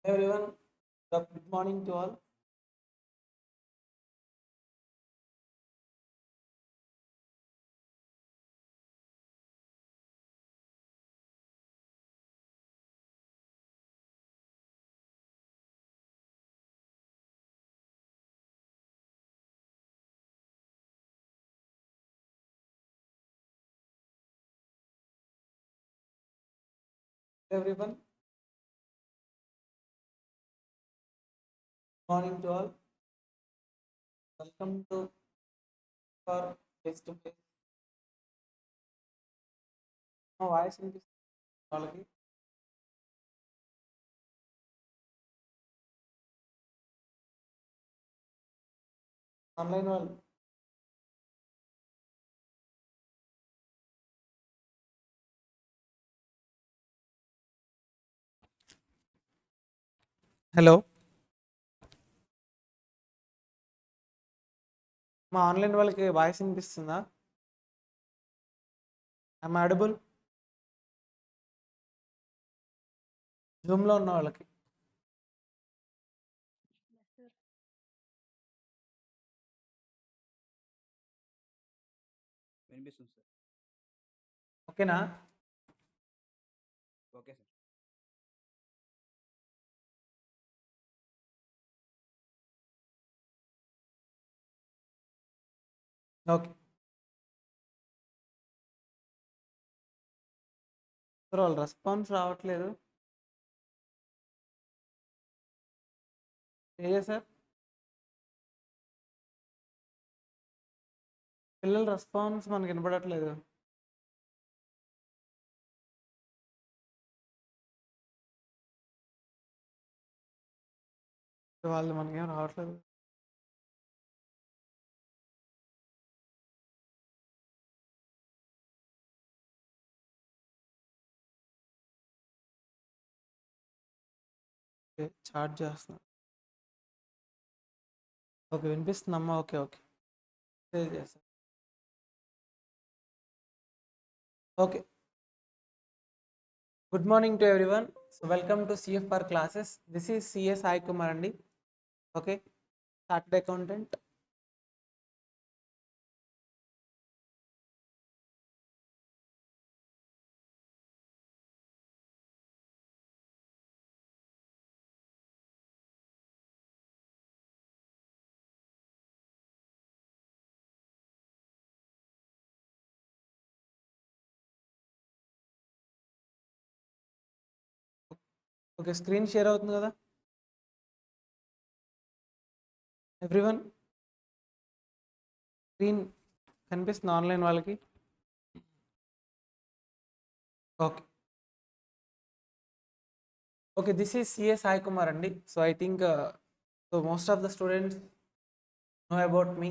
Everyone, good morning to all. Everyone, morning to all. Welcome to our face to face. మా voice వినిపిస్తుంది వాళ్ళకి online వాళ్ళు. Hello, మా online వాళ్ళకి voice వినిపిస్తుందా? I'm audible. జూమ్లో ఉన్న వాళ్ళకి వినిపిస్తుంది సార్. ఓకేనా? Okay sir. ఓకే సార్, వాళ్ళ రెస్పాన్స్ రావట్లేదు. ఏ సార్, పిల్లల రెస్పాన్స్ మనకి వినపడట్లేదు. వాళ్ళు మనకేం రావట్లేదు. చార్జ్ చేస్తున్నా. ఓకే, వినిపిస్తుందమ్మా. ఓకే ఓకే, సేవ్ చేస్తా. Okay, good morning to everyone. So welcome to CFR classes. This is CS Sai Kumar అండి. Okay, chartered accountant. Okay, screen share అవుతుంది కదా ఎవ్రీవన్? స్క్రీన్ కనిపిస్తుంది ఆన్లైన్ వాళ్ళకి? Okay okay, this is CS Sai Kumar అండి. So I think so most of the students know about me.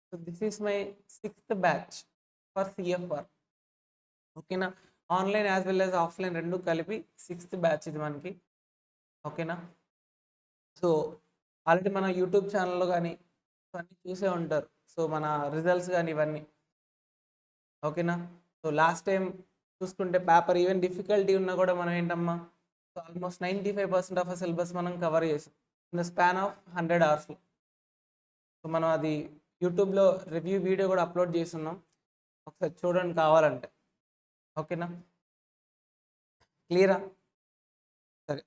So this is my 6th batch for CFR. ఓకేనా? Online as well as offline రెండు కలిపి 6th batch ఇది మనకి. ఓకేనా? So already మన YouTube ఛానల్లో కానీ అన్నీ చూసే ఉంటారు. సో మన రిజల్ట్స్ కానీ ఇవన్నీ. ఓకేనా? సో లాస్ట్ టైం చూసుకుంటే పేపర్ ఈవెన్ డిఫికల్టీ ఉన్నా కూడా మనం ఏంటమ్మా, సో ఆల్మోస్ట్ 95% ఆఫ్ సిలబస్ మనం కవర్ చేసాం in the span of 100 hours. So మనం అది యూట్యూబ్లో రివ్యూ వీడియో కూడా అప్లోడ్ చేస్తున్నాం, ఒకసారి చూడండి కావాలంటే. ఓకేనా? క్లియరా? సరే,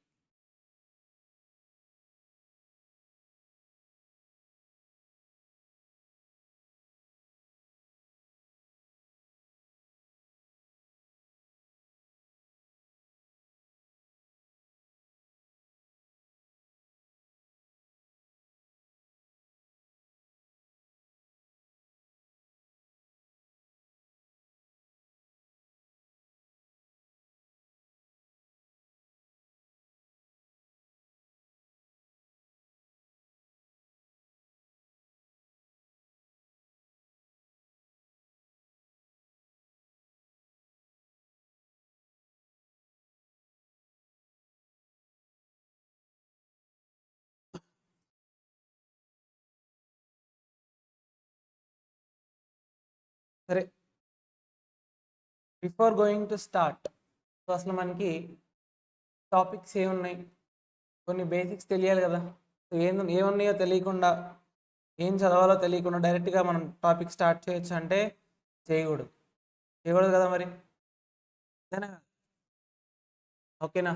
సరే, before going to start, so అసలు మనకి టాపిక్స్ ఏమున్నాయి, కొన్ని బేసిక్స్ తెలియాలి కదా. సో ఏమున్నాయో తెలియకుండా, ఏం చదవాలో తెలియకుండా డైరెక్ట్గా మనం టాపిక్ స్టార్ట్ చేయొచ్చు అంటే చేయకూడదు. చేయకూడదు కదా మరి, అంతేనా? ఓకేనా,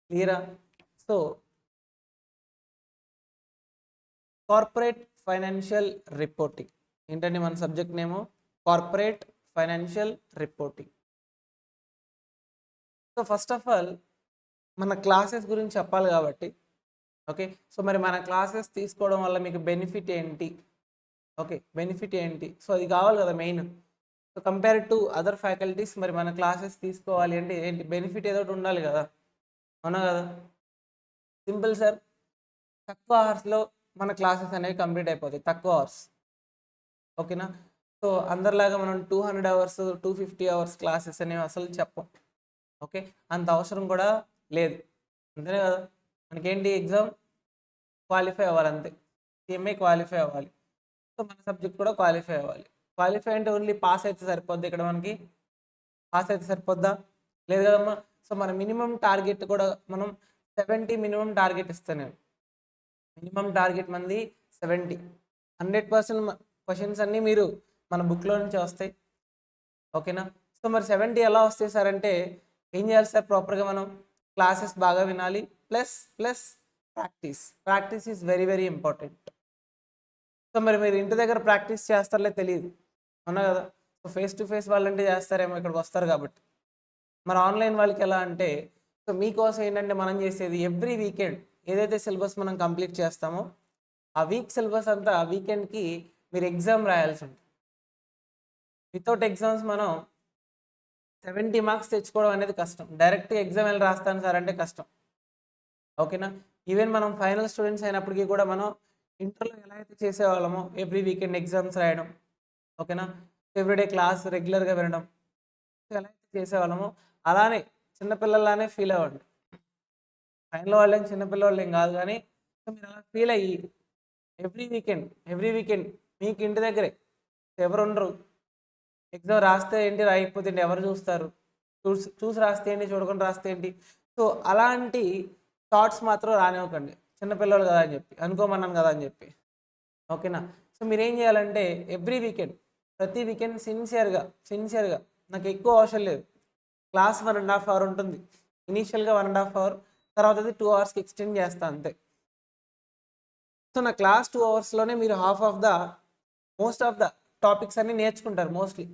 క్లియరా? సో కార్పొరేట్ ఫైనాన్షియల్ రిపోర్టింగ్ ఏంటండి మన సబ్జెక్ట్ నేమో, corporate financial reporting. So first of all మన క్లాసెస్ గురించి చెప్పాలి కాబట్టి, ఓకే, సో మరి మన క్లాసెస్ తీసుకోవడం వల్ల మీకు బెనిఫిట్ ఏంటి? ఓకే, బెనిఫిట్ ఏంటి? సో అది కావాలి కదా main. So compare to other faculties మరి మన క్లాసెస్ తీసుకోవాలి అంటే ఏంటి బెనిఫిట్ ఏదో ఒకటి ఉండాలి కదా, అవునా కదా? సింపుల్ సార్, తక్కువ అవర్స్లో మన క్లాసెస్ అనేవి కంప్లీట్ అయిపోతాయి, తక్కువ అవర్స్. ఓకేనా? సో అందరిలాగా మనం 200 అవర్స్ 250 అవర్స్ క్లాసెస్ అనేవి అసలు చెప్పం. ఓకే, అంత అవసరం కూడా లేదు, అంతేనే కదా. మనకేంటి ఎగ్జామ్ క్వాలిఫై అవ్వాలి అంతే, సిఎంఏ క్వాలిఫై అవ్వాలి. సో మన సబ్జెక్ట్ కూడా క్వాలిఫై అవ్వాలి. క్వాలిఫై అంటే ఓన్లీ పాస్ అయితే సరిపోద్ది, ఇక్కడ మనకి పాస్ అయితే సరిపోద్దా? లేదు కదమ్మా. సో మన మినిమం టార్గెట్ కూడా మనం 70 మినిమం టార్గెట్ ఇస్తాను నేను. మినిమం టార్గెట్ మంది 70. 100% క్వశ్చన్స్ అన్నీ మీరు మన బుక్లో నుంచి వస్తాయి. ఓకేనా? సో మరి 70 ఎలా వస్తాయి సార్ అంటే ఏం చేయాలి సార్, ప్రాపర్గా మనం క్లాసెస్ బాగా వినాలి, plus practice is very very important. So మరి మీరు ఇంటి దగ్గర ప్రాక్టీస్ చేస్తారులే తెలియదు, అవునా కదా. సో ఫేస్ టు ఫేస్ వాళ్ళంటే చేస్తారేమో, ఇక్కడికి వస్తారు కాబట్టి. మరి ఆన్లైన్ వాళ్ళకి ఎలా అంటే, సో మీకోసం ఏంటంటే మనం చేసేది ఎవ్రీ వీకెండ్ ఏదైతే సిలబస్ మనం కంప్లీట్ చేస్తామో ఆ వీక్ సిలబస్ అంతా ఆ వీకెండ్కి మీరు ఎగ్జామ్ రాయాల్సి ఉంటుంది. వితౌట్ ఎగ్జామ్స్ మనం 70 మార్క్స్ తెచ్చుకోవడం అనేది కష్టం. డైరెక్ట్ ఎగ్జామ్ వెళ్ళి రాస్తాను సార్ అంటే కష్టం. ఓకేనా? ఈవెన్ మనం ఫైనల్ స్టూడెంట్స్ అయినప్పటికీ కూడా మనం ఇంటర్లో ఎలా అయితే చేసేవాళ్ళమో ఎవ్రీ వీకెండ్ ఎగ్జామ్స్ రాయడం, ఓకేనా, ఎవ్రీడే క్లాస్ రెగ్యులర్గా వినడం, ఎలా అయితే చేసేవాళ్ళమో అలానే చిన్నపిల్లలానే ఫీల్ అవ్వండి. ఫైనల్ వాళ్ళేం చిన్నపిల్లవాళ్ళు ఏం కాదు, కానీ మీరు అలా ఫీల్ అయ్యి ఎవ్రీ వీకెండ్ మీకు ఇంటి దగ్గరే ఎవరు ఉండరు, ఎగ్జామ్ రాస్తే ఏంటి రాయకపోతే ఏంటి ఎవరు చూస్తారు, చూసి రాస్తే ఏంటి చూడకుండా రాస్తే ఏంటి. సో అలాంటి థాట్స్ మాత్రం రానివ్వకండి, చిన్నపిల్లలు కదా అని చెప్పి అనుకోమన్నాను కదా అని చెప్పి. ఓకేనా? సో మీరు ఏం చేయాలంటే ప్రతి వీకెండ్ సిన్సియర్గా నాకు ఎక్కువ అవసరం లేదు, క్లాస్ 1.5 అవర్ ఉంటుంది, ఇనీషియల్గా 1.5 అవర్, తర్వాత అది 2 అవర్స్కి ఎక్స్టెండ్ చేస్తాను అంతే. సో నా క్లాస్ 2 అవర్స్లోనే మీరు మోస్ట్ ఆఫ్ ద టాపిక్స్ అన్నీ నేర్చుకుంటారు. మోస్ట్లీ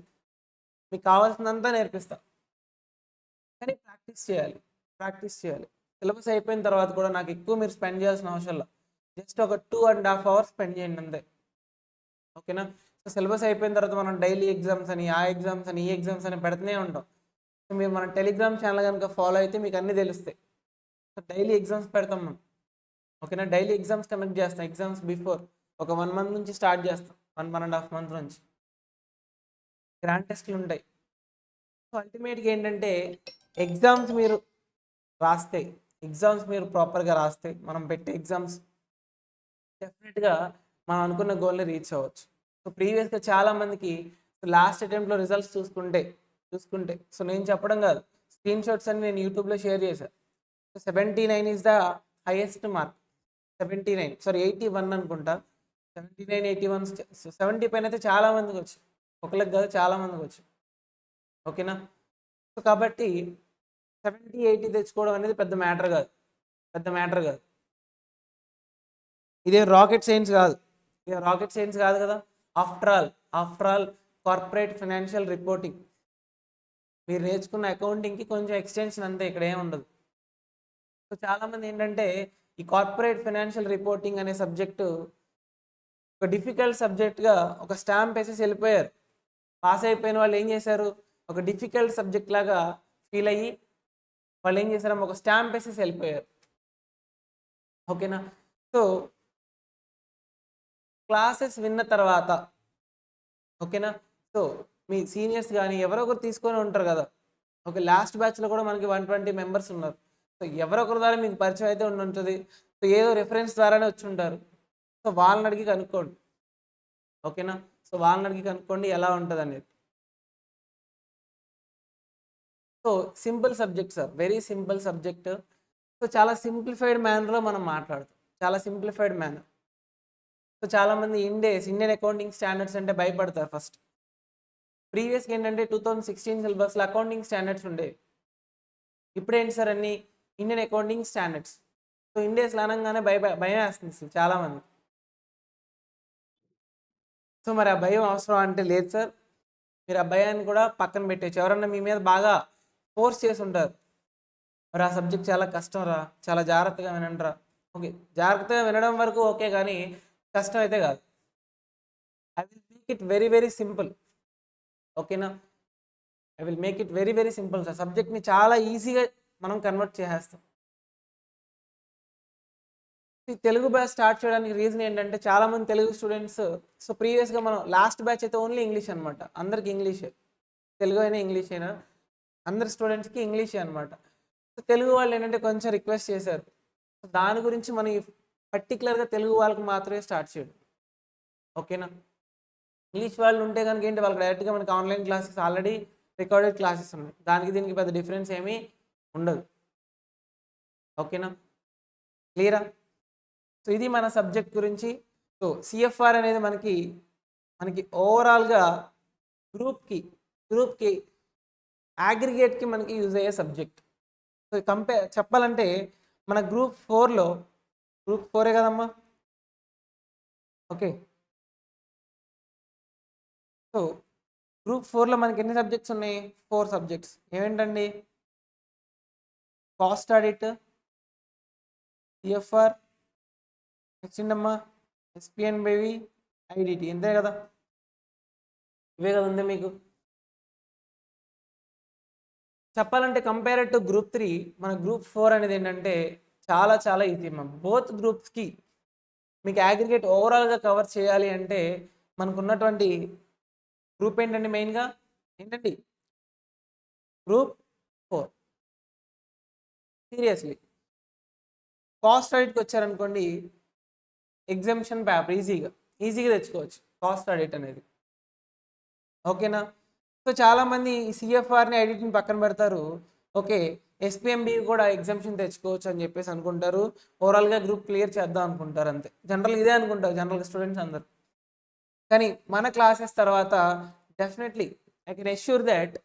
మీకు కావాల్సినంతా నేర్పిస్తా, కానీ ప్రాక్టీస్ చేయాలి. సిలబస్ అయిపోయిన తర్వాత కూడా నాకు ఎక్కువ మీరు స్పెండ్ చేయాల్సిన అవసరం లేదు, జస్ట్ ఒక 2.5 అవర్స్ స్పెండ్ చేయండి అంతే. ఓకేనా? సో సిలబస్ అయిపోయిన తర్వాత మనం డైలీ ఎగ్జామ్స్ అని ఆ ఎగ్జామ్స్ అని ఈ ఎగ్జామ్స్ అని పెడుతూనే ఉంటాం. సో మీరు మన టెలిగ్రామ్ ఛానల్ కనుక ఫాలో అయితే మీకు అన్నీ తెలుస్తాయి. సో డైలీ ఎగ్జామ్స్ పెడతాం మనం, ఓకేనా. డైలీ ఎగ్జామ్స్ కండక్ట్ చేస్తాం, ఎగ్జామ్స్ బిఫోర్ ఒక 1 మంత్ నుంచి స్టార్ట్ చేస్తాం, 1.5 మంత్ నుంచి గ్రాండ్ టెస్ట్లు ఉంటాయి. సో అల్టిమేట్గా ఏంటంటే ఎగ్జామ్స్ మీరు ప్రాపర్గా రాస్తే మనం పెట్టే ఎగ్జామ్స్ డెఫినెట్గా మనం అనుకున్న గోల్ని రీచ్ అవ్వచ్చు. సో ప్రీవియస్గా చాలామందికి లాస్ట్ అటెంప్ట్లో రిజల్ట్స్ చూసుకుంటే సో నేను చెప్పడం కాదు, స్క్రీన్ షాట్స్ అని నేను యూట్యూబ్లో షేర్ చేశాను. So 79 is the highest mark, 81 అనుకుంటా, 79, 81, 70 పైన అయితే చాలామందికి వచ్చి, ఒకరికి కాదు చాలామందికి వచ్చి. ఓకేనా? సో కాబట్టి 70, 80 తెచ్చుకోవడం అనేది పెద్ద మ్యాటర్ కాదు. ఇదే రాకెట్ సైన్స్ కాదు కదా. After all corporate financial reporting మీరు నేర్చుకున్న అకౌంటింగ్కి కొంచెం ఎక్స్టెన్షన్ అంతే, ఇక్కడ ఏమి ఉండదు. సో చాలామంది ఏంటంటే ఈ కార్పొరేట్ ఫైనాన్షియల్ రిపోర్టింగ్ అనే సబ్జెక్టు ఒక డిఫికల్ట్ సబ్జెక్ట్గా ఒక స్టాంప్ వేసేసి వెళ్ళిపోయారు. పాస్ అయిపోయిన వాళ్ళు ఏం చేశారు, ఒక డిఫికల్ట్ సబ్జెక్ట్ లాగా ఫీల్ అయ్యి వాళ్ళు ఏం చేశారు, ఒక స్టాంప్ వేసేసి వెళ్ళిపోయారు. ఓకేనా? సో క్లాసెస్ విన్న తర్వాత, ఓకేనా, సో మీ సీనియర్స్ కానీ ఎవరో ఒకరు తీసుకొని ఉంటారు కదా. ఓకే, లాస్ట్ బ్యాచ్లో కూడా మనకి 120 మెంబర్స్ ఉన్నారు. సో ఎవరొకరి ద్వారా మీకు పరిచయం అయితే ఉంటుంది. సో ఏదో రిఫరెన్స్ ద్వారానే వచ్చి ఉంటారు. సో వాళ్ళని అడిగి కనుక్కోండి, ఓకేనా. సో వాళ్ళని అడిగి కనుక్కోండి ఎలా ఉంటుంది అనేది. So simple subject sir, very simple subject. So చాలా సింప్లిఫైడ్ మేనర్లో మనం మాట్లాడుతాం, చాలా సింప్లిఫైడ్ మేనర్. సో చాలామంది ఇండియన్ అకౌంటింగ్ స్టాండర్డ్స్ అంటే భయపడతారు ఫస్ట్. ప్రీవియస్గా ఏంటంటే 2016 సిలబస్లో అకౌంటింగ్ స్టాండర్డ్స్ ఉండేవి. ఇప్పుడు ఏంటి సార్ అన్ని ఇండియన్ అకౌంటింగ్ స్టాండర్డ్స్. సో ఇండియాస్లో అనగానే భయం వేస్తుంది అసలు చాలామంది. సో మరి ఆ భయం అవసరం అంటే లేదు సార్. మీరు ఆ భయాన్ని కూడా పక్కన పెట్టచ్చు. ఎవరన్నా మీ మీద బాగా ఫోర్స్ చేసి ఉంటారు, మరి ఆ సబ్జెక్ట్ చాలా కష్టం రా, చాలా జాగ్రత్తగా వినండి రా. ఓకే, జాగ్రత్తగా వినడం వరకు ఓకే, కానీ కష్టం అయితే కాదు. I will make it very very simple. ఓకేనా, I will make it very very simple sir. సబ్జెక్ట్ని చాలా ఈజీగా మనం కన్వర్ట్ చేసేస్తాం. ఈ తెలుగు బ్యాచ్ స్టార్ట్ చేయడానికి రీజన్ ఏంటంటే చాలామంది తెలుగు స్టూడెంట్స్, సో ప్రీవియస్గా మనం లాస్ట్ బ్యాచ్ అయితే ఓన్లీ ఇంగ్లీష్ అనమాట, అందరికి ఇంగ్లీషే, తెలుగు అయినా ఇంగ్లీష్ అయినా అందరి స్టూడెంట్స్కి ఇంగ్లీషే అనమాట. సో తెలుగు వాళ్ళు ఏంటంటే కొంచెం రిక్వెస్ట్ చేశారు, సో దాని గురించి మనం పర్టికులర్గా తెలుగు వాళ్ళకి మాత్రమే స్టార్ట్ చేయడం. ఓకేనా, ఇంగ్లీష్ వాళ్ళు ఉంటే కనుక ఏంటి, వాళ్ళకి డైరెక్ట్గా మనకి online classes already recorded classes ఉన్నాయి, దానికి దీనికి పెద్ద డిఫరెన్స్ ఏమీ ఉండదు. ఓకేనా, క్లియరా? సో ఇది మన సబ్జెక్ట్ గురించి. సో సిఎఫ్ఆర్ అనేది మనకి ఓవరాల్గా గ్రూప్కి అగ్రిగేట్కి మనకి యూజ్ అయ్యే సబ్జెక్ట్. సో చెప్పాలంటే మన గ్రూప్ 4 కదమ్మా. ఓకే, సో గ్రూప్ 4లో మనకి ఎన్ని సబ్జెక్ట్స్ ఉన్నాయి? 4 సబ్జెక్ట్స్. ఏమేంటండి? కాస్ట్ ఆడిట్, సిఎఫ్ఆర్, నెక్స్ట్ ఏంటమ్మా ఎస్పిఎన్బివి, ఐడిటి, అంతే కదా? ఇవే కదా ఉంది మీకు. చెప్పాలంటే కంపేర్డ్ టు గ్రూప్ 3 మన గ్రూప్ 4 అనేది ఏంటంటే చాలా చాలా ఈజీ అమ్మా. బోత్ గ్రూప్స్కి మీకు అగ్రిగేట్ ఓవరాల్గా కవర్ చేయాలి అంటే మనకు ఉన్నటువంటి గ్రూప్ ఏంటండి, మెయిన్గా ఏంటండి గ్రూప్ 4. సీరియస్లీ కాస్ట్ ఆడిట్కి వచ్చారనుకోండి, ఎగ్జామ్షన్ పేపర్ ఈజీగా తెచ్చుకోవచ్చు కాస్ట్ ఆడిట్ అనేది. ఓకేనా, సో చాలామంది సిఎఫ్ఆర్ని ఐడిటిని పక్కన పెడతారు. ఓకే, ఎస్పిఎంబి కూడా ఎగ్జామ్షన్ తెచ్చుకోవచ్చు అని చెప్పేసి అనుకుంటారు, ఓవరాల్గా గ్రూప్ క్లియర్ చేద్దాం అనుకుంటారు, అంతే. జనరల్ ఇదే అనుకుంటారు జనరల్ స్టూడెంట్స్ అందరు. కానీ మన క్లాసెస్ తర్వాత definitely I can assure that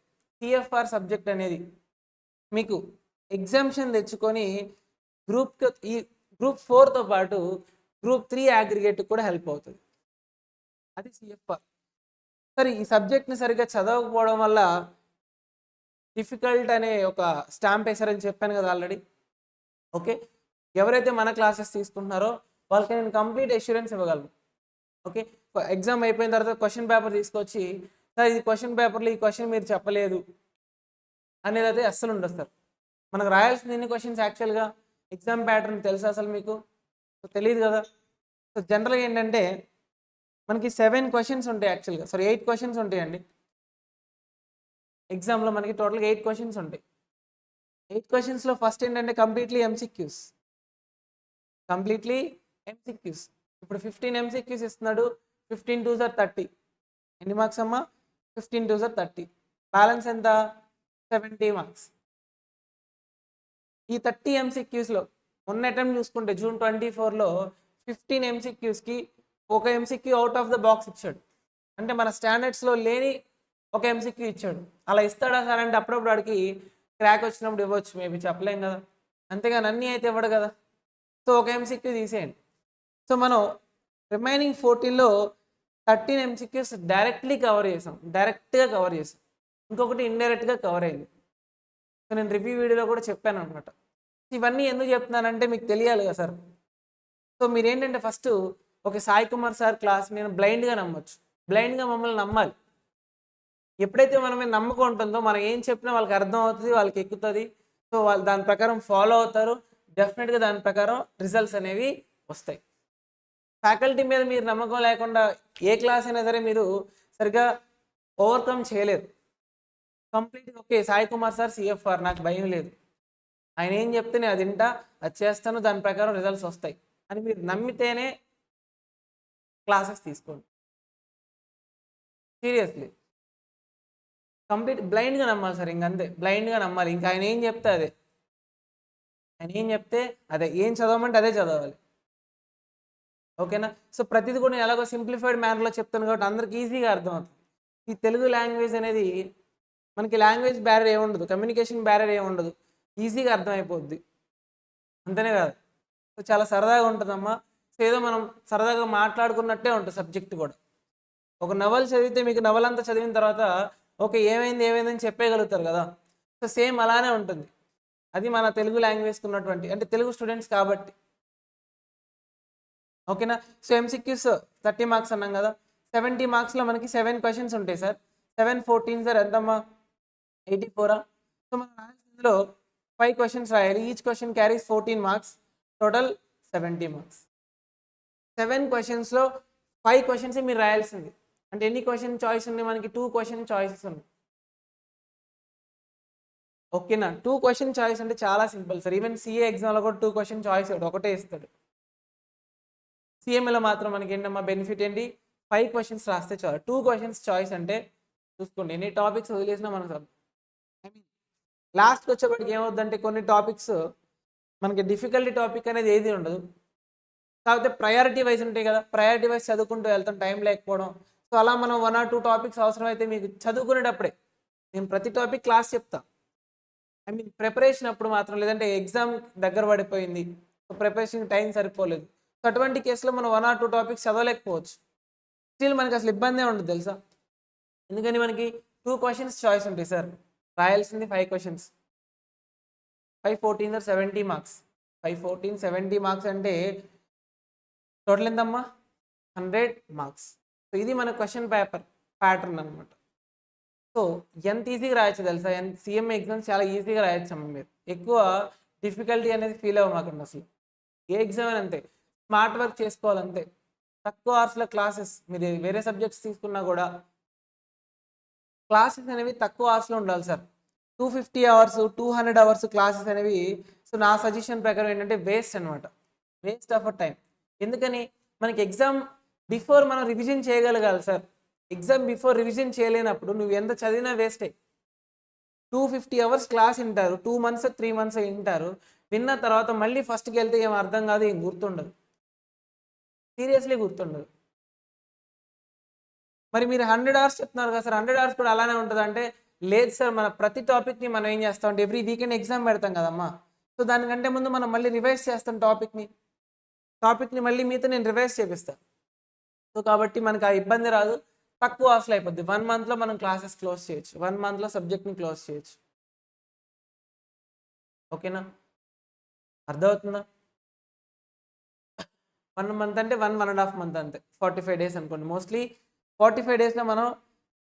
CFR subject అనేది మీకు ఎగ్జామ్షన్ తెచ్చుకొని ఈ గ్రూప్ 4తో పాటు గ్రూప్ 3 అగ్రిగేట్ కూడా హెల్ప్ అవుతుంది. అది సిఎఫ్ఆర్. సరే, ఈ సబ్జెక్ట్ని సరిగ్గా చదవకపోవడం వల్ల డిఫికల్ట్ అనే ఒక స్టాంప్ వేసారని చెప్పాను కదా ఆల్రెడీ. ఓకే, ఎవరైతే మన క్లాసెస్ తీసుకుంటున్నారో వాళ్ళకి నేను కంప్లీట్ అష్యూరెన్స్ ఇవ్వగలను. ఓకే, ఎగ్జామ్ అయిపోయిన తర్వాత క్వశ్చన్ పేపర్ తీసుకొచ్చి, సార్ ఇది క్వశ్చన్ పేపర్లో ఈ క్వశ్చన్ మీరు చెప్పలేదు అనేది అయితే అస్సలు ఉండదు సార్. మనకు రాయాల్సిన ఎన్ని క్వశ్చన్స్ యాక్చువల్గా ఎగ్జామ్ ప్యాటర్న్ తెలుసా అసలు మీకు? తెలియదు కదా. సో జనరల్గా ఏంటంటే మనకి 7 క్వశ్చన్స్ ఉంటాయి యాక్చువల్గా, 8 క్వశ్చన్స్ ఉంటాయండి ఎగ్జామ్లో. మనకి టోటల్గా 8 క్వశ్చన్స్ ఉంటాయి. 8 క్వశ్చన్స్లో ఫస్ట్ ఏంటంటే కంప్లీట్లీ ఎంసీక్యూస్. ఇప్పుడు 15 ఎంసీక్యూస్ ఇస్తున్నాడు, 15 2 సార్ 30. ఎన్ని మార్క్స్ అమ్మా? 15 2 సార్ 30. బ్యాలెన్స్ ఎంత? 70 మార్క్స్. ఈ 30 ఎంసీక్యూస్లో మొన్న అటెంప్ట్ చూసుకుంటే June 24లో 15 ఎంసీక్యూస్కి ఒక MCQ out of the box ఇచ్చాడు. అంటే మన స్టాండర్డ్స్లో లేని ఒక ఎంసీక్యూ ఇచ్చాడు. అలా ఇస్తాడా సార్ అంటే అప్పుడప్పుడు వాడికి క్రాక్ వచ్చినప్పుడు ఇవ్వచ్చు, మేబీ చెప్పలేం కదా. అంతేగాని అన్నీ అయితే ఇవ్వడు కదా. సో ఒక ఎంసీక్యూ తీసేయండి. సో మనం రిమైనింగ్ 14లో 13 ఎంసీక్యూస్ డైరెక్ట్గా కవర్ చేసాం. ఇంకొకటి ఇండైరెక్ట్గా కవర్ అయింది. సో నేను రివ్యూ వీడియోలో కూడా చెప్పాను అనమాట. ఇవన్నీ ఎందుకు చెప్తున్నానంటే మీకు తెలియాలి కదా సార్. సో మీరేంటంటే ఫస్ట్ ఒక సాయి కుమార్ సార్ క్లాస్ నేను బ్లైండ్గా నమ్మొచ్చు, బ్లైండ్గా మమ్మల్ని నమ్మాలి. ఎప్పుడైతే మన మీద నమ్మకం ఉంటుందో మనం ఏం చెప్పినా వాళ్ళకి అర్థం అవుతుంది, వాళ్ళకి ఎక్కుతుంది. సో వాళ్ళు దాని ప్రకారం ఫాలో అవుతారు, డెఫినెట్గా దాని ప్రకారం రిజల్ట్స్ అనేవి వస్తాయి. ఫ్యాకల్టీ మీద మీరు నమ్మకం లేకుండా ఏ క్లాస్ అయినా సరే మీరు సరిగ్గా ఓవర్కమ్ చేయలేరు. కంప్లీట్గా okay Sai Kumar sir CFR, నాకు భయం లేదు, ఆయన ఏం చెప్తే నేను అది వింటా, అది చేస్తాను, దాని ప్రకారం రిజల్ట్స్ వస్తాయి అని మీరు నమ్మితేనే క్లాసెస్ తీసుకోండి. సీరియస్లీ కంప్లీట్ బ్లైండ్గా నమ్మాలి సార్, ఇంకంతే, బ్లైండ్గా నమ్మాలి. ఇంకా ఆయన ఏం చెప్తే అదే. ఆయన ఏం చెప్తే అదే, ఏం చదవమంటే అదే చదవాలి. ఓకేనా? సో ప్రతిదీ కూడా నేను ఎలాగో సింప్లిఫైడ్ మేనర్లో చెప్తాను కాబట్టి అందరికి ఈజీగా అర్థమవుతుంది. ఈ తెలుగు లాంగ్వేజ్ అనేది మనకి లాంగ్వేజ్ బ్యారియర్ ఏముండదు, కమ్యూనికేషన్ బ్యారియర్ ఏముండదు, ఈజీగా అర్థమైపోద్ది. అంతేనే కాదు, సో చాలా సరదాగా ఉంటుందమ్మా. సో ఏదో మనం సరదాగా మాట్లాడుకున్నట్టే ఉంటుంది సబ్జెక్ట్ కూడా. ఒక నవల్ చదివితే మీకు నవల్ అంతా చదివిన తర్వాత ఓకే ఏమైంది ఏమైందని చెప్పేయగలుగుతారు కదా. సో సేమ్ అలానే ఉంటుంది. అది మన తెలుగు లాంగ్వేజ్కి ఉన్నటువంటి, అంటే తెలుగు స్టూడెంట్స్ కాబట్టి. ఓకేనా? సో ఎంసీక్యూస్ 30 మార్క్స్ అన్నాం కదా. 70 మార్క్స్లో మనకి 7 క్వశ్చన్స్ ఉంటాయి సార్. 7 14 సార్ ఎంతమ్మా? 84. సో మనం ఇందులో 5 క్వశ్చన్స్ రాయాలి. Each question carries 14 marks, total 70 marks. 7 క్వశ్చన్స్లో 5 questions మీరు రాయాల్సింది. అంటే ఎన్ని క్వశ్చన్ చాయిస్ ఉంది మనకి? 2 క్వశ్చన్ చాయిసెస్ ఉన్నాయి. ఓకేనా? 2 క్వశ్చన్ చాయిస్ అంటే చాలా సింపుల్ సార్. ఈవెన్ సిఏ ఎగ్జామ్లో కూడా 2 క్వశ్చన్ చాయిస్ ఒకటే ఇస్తాడు. సిఎంఏలో మాత్రం మనకి ఏంటమ్మా బెనిఫిట్ ఏంటి? 5 క్వశ్చన్స్ రాస్తే చాలు. 2 క్వశ్చన్స్ చాయిస్ అంటే చూసుకోండి ఎన్ని టాపిక్స్ వదిలేసినా మనకు ఐ మీన్ లాస్ట్కి వచ్చేప్పటికి ఏమవుద్దంటే కొన్ని టాపిక్స్ మనకి డిఫికల్టీ టాపిక్ అనేది ఏది ఉండదు, కాకపోతే ప్రయారిటీ వైజ్ ఉంటాయి కదా, ప్రయారిటీ వైజ్ చదువుకుంటూ వెళ్తాం టైం లేకపోవడం. సో అలా మనం 1 or 2 టాపిక్స్ అవసరమైతే మీకు చదువుకునేటప్పుడే నేను ప్రతి టాపిక్ క్లాస్ చెప్తా. ఐ మీన్ ప్రిపరేషన్ అప్పుడు మాత్రం, లేదంటే ఎగ్జామ్ దగ్గర పడిపోయింది, సో ప్రిపరేషన్ టైం సరిపోలేదు, సో అటువంటి కేసులో మనం 1 or 2 టాపిక్స్ చదవలేకపోవచ్చు. స్టిల్ మనకి అసలు ఇబ్బందే ఉండదు తెలుసా. ఎందుకని మనకి 2 క్వశ్చన్స్ చాయిస్ ఉంటాయి సార్. రాయాల్సింది 5 క్వశ్చన్స్. 5 14 70 మార్క్స్. 5 14 70 మార్క్స్ అంటే టోటల్ ఎంతమ్మా? 100 మార్క్స్. సో ఇది మన క్వశ్చన్ పేపర్ ప్యాటర్న్ అనమాట. సో ఎంత ఈజీగా రాయొచ్చు తెలుసా? సిఎంఏ ఎగ్జామ్స్ చాలా ఈజీగా రాయొచ్చు అమ్మ. మీరు ఎక్కువ డిఫికల్టీ అనేది ఫీల్ అవ్వమాకండి అసలు. ఏ ఎగ్జామ్ అయినా అంతే, స్మార్ట్ వర్క్ చేసుకోవాలంతే. తక్కువ అవర్స్లో క్లాసెస్, మీరు వేరే సబ్జెక్ట్స్ తీసుకున్నా కూడా క్లాసెస్ అనేవి తక్కువ అవర్స్లో ఉండాలి సార్. 250 అవర్స్ 200 అవర్స్ క్లాసెస్ అనేవి సో నా సజెషన్ ప్రకారం ఏంటంటే వేస్ట్ అనమాట, వేస్ట్ ఆఫ్ అ టైం. ఎందుకని మనకి ఎగ్జామ్ బిఫోర్ మనం రివిజన్ చేయగలగాలి సార్. ఎగ్జామ్ బిఫోర్ రివిజన్ చేయలేనప్పుడు నువ్వు ఎంత చదివినా వేస్టే. 250 అవర్స్ క్లాస్ వింటారు, 2 months 3 months వింటారు. విన్న తర్వాత మళ్ళీ ఫస్ట్కి వెళ్తే ఏం అర్థం కాదు, ఏం గుర్తుండదు, సీరియస్లీ గుర్తుండదు. మరి మీరు 100 అవర్స్ చెప్తున్నారు కదా సార్, 100 అవర్స్ కూడా అలానే ఉంటుంది అంటే లేదు సార్. మన ప్రతి టాపిక్ని మనం ఏం చేస్తామంటే ఎవ్రీ వీకెండ్ ఎగ్జామ్ పెడతాం కదమ్మా. సో దానికంటే ముందు మనం మళ్ళీ రివైజ్ చేస్తాం టాపిక్ని మళ్ళీ మీతో నేను రివైజ్ చేపిస్తాను. సో కాబట్టి మనకి ఆ ఇబ్బంది రాదు, తక్కువ అవర్స్లో అయిపోద్ది. 1 monthలో మనం క్లాసెస్ క్లోజ్ చేయొచ్చు, 1 monthలో సబ్జెక్ట్ని క్లోజ్ చేయొచ్చు. ఓకేనా? అర్థమవుతుందా? 1 month అంటే 1.5 months అంతే, 45 days అనుకోండి. మోస్ట్లీ 45 daysలో మనం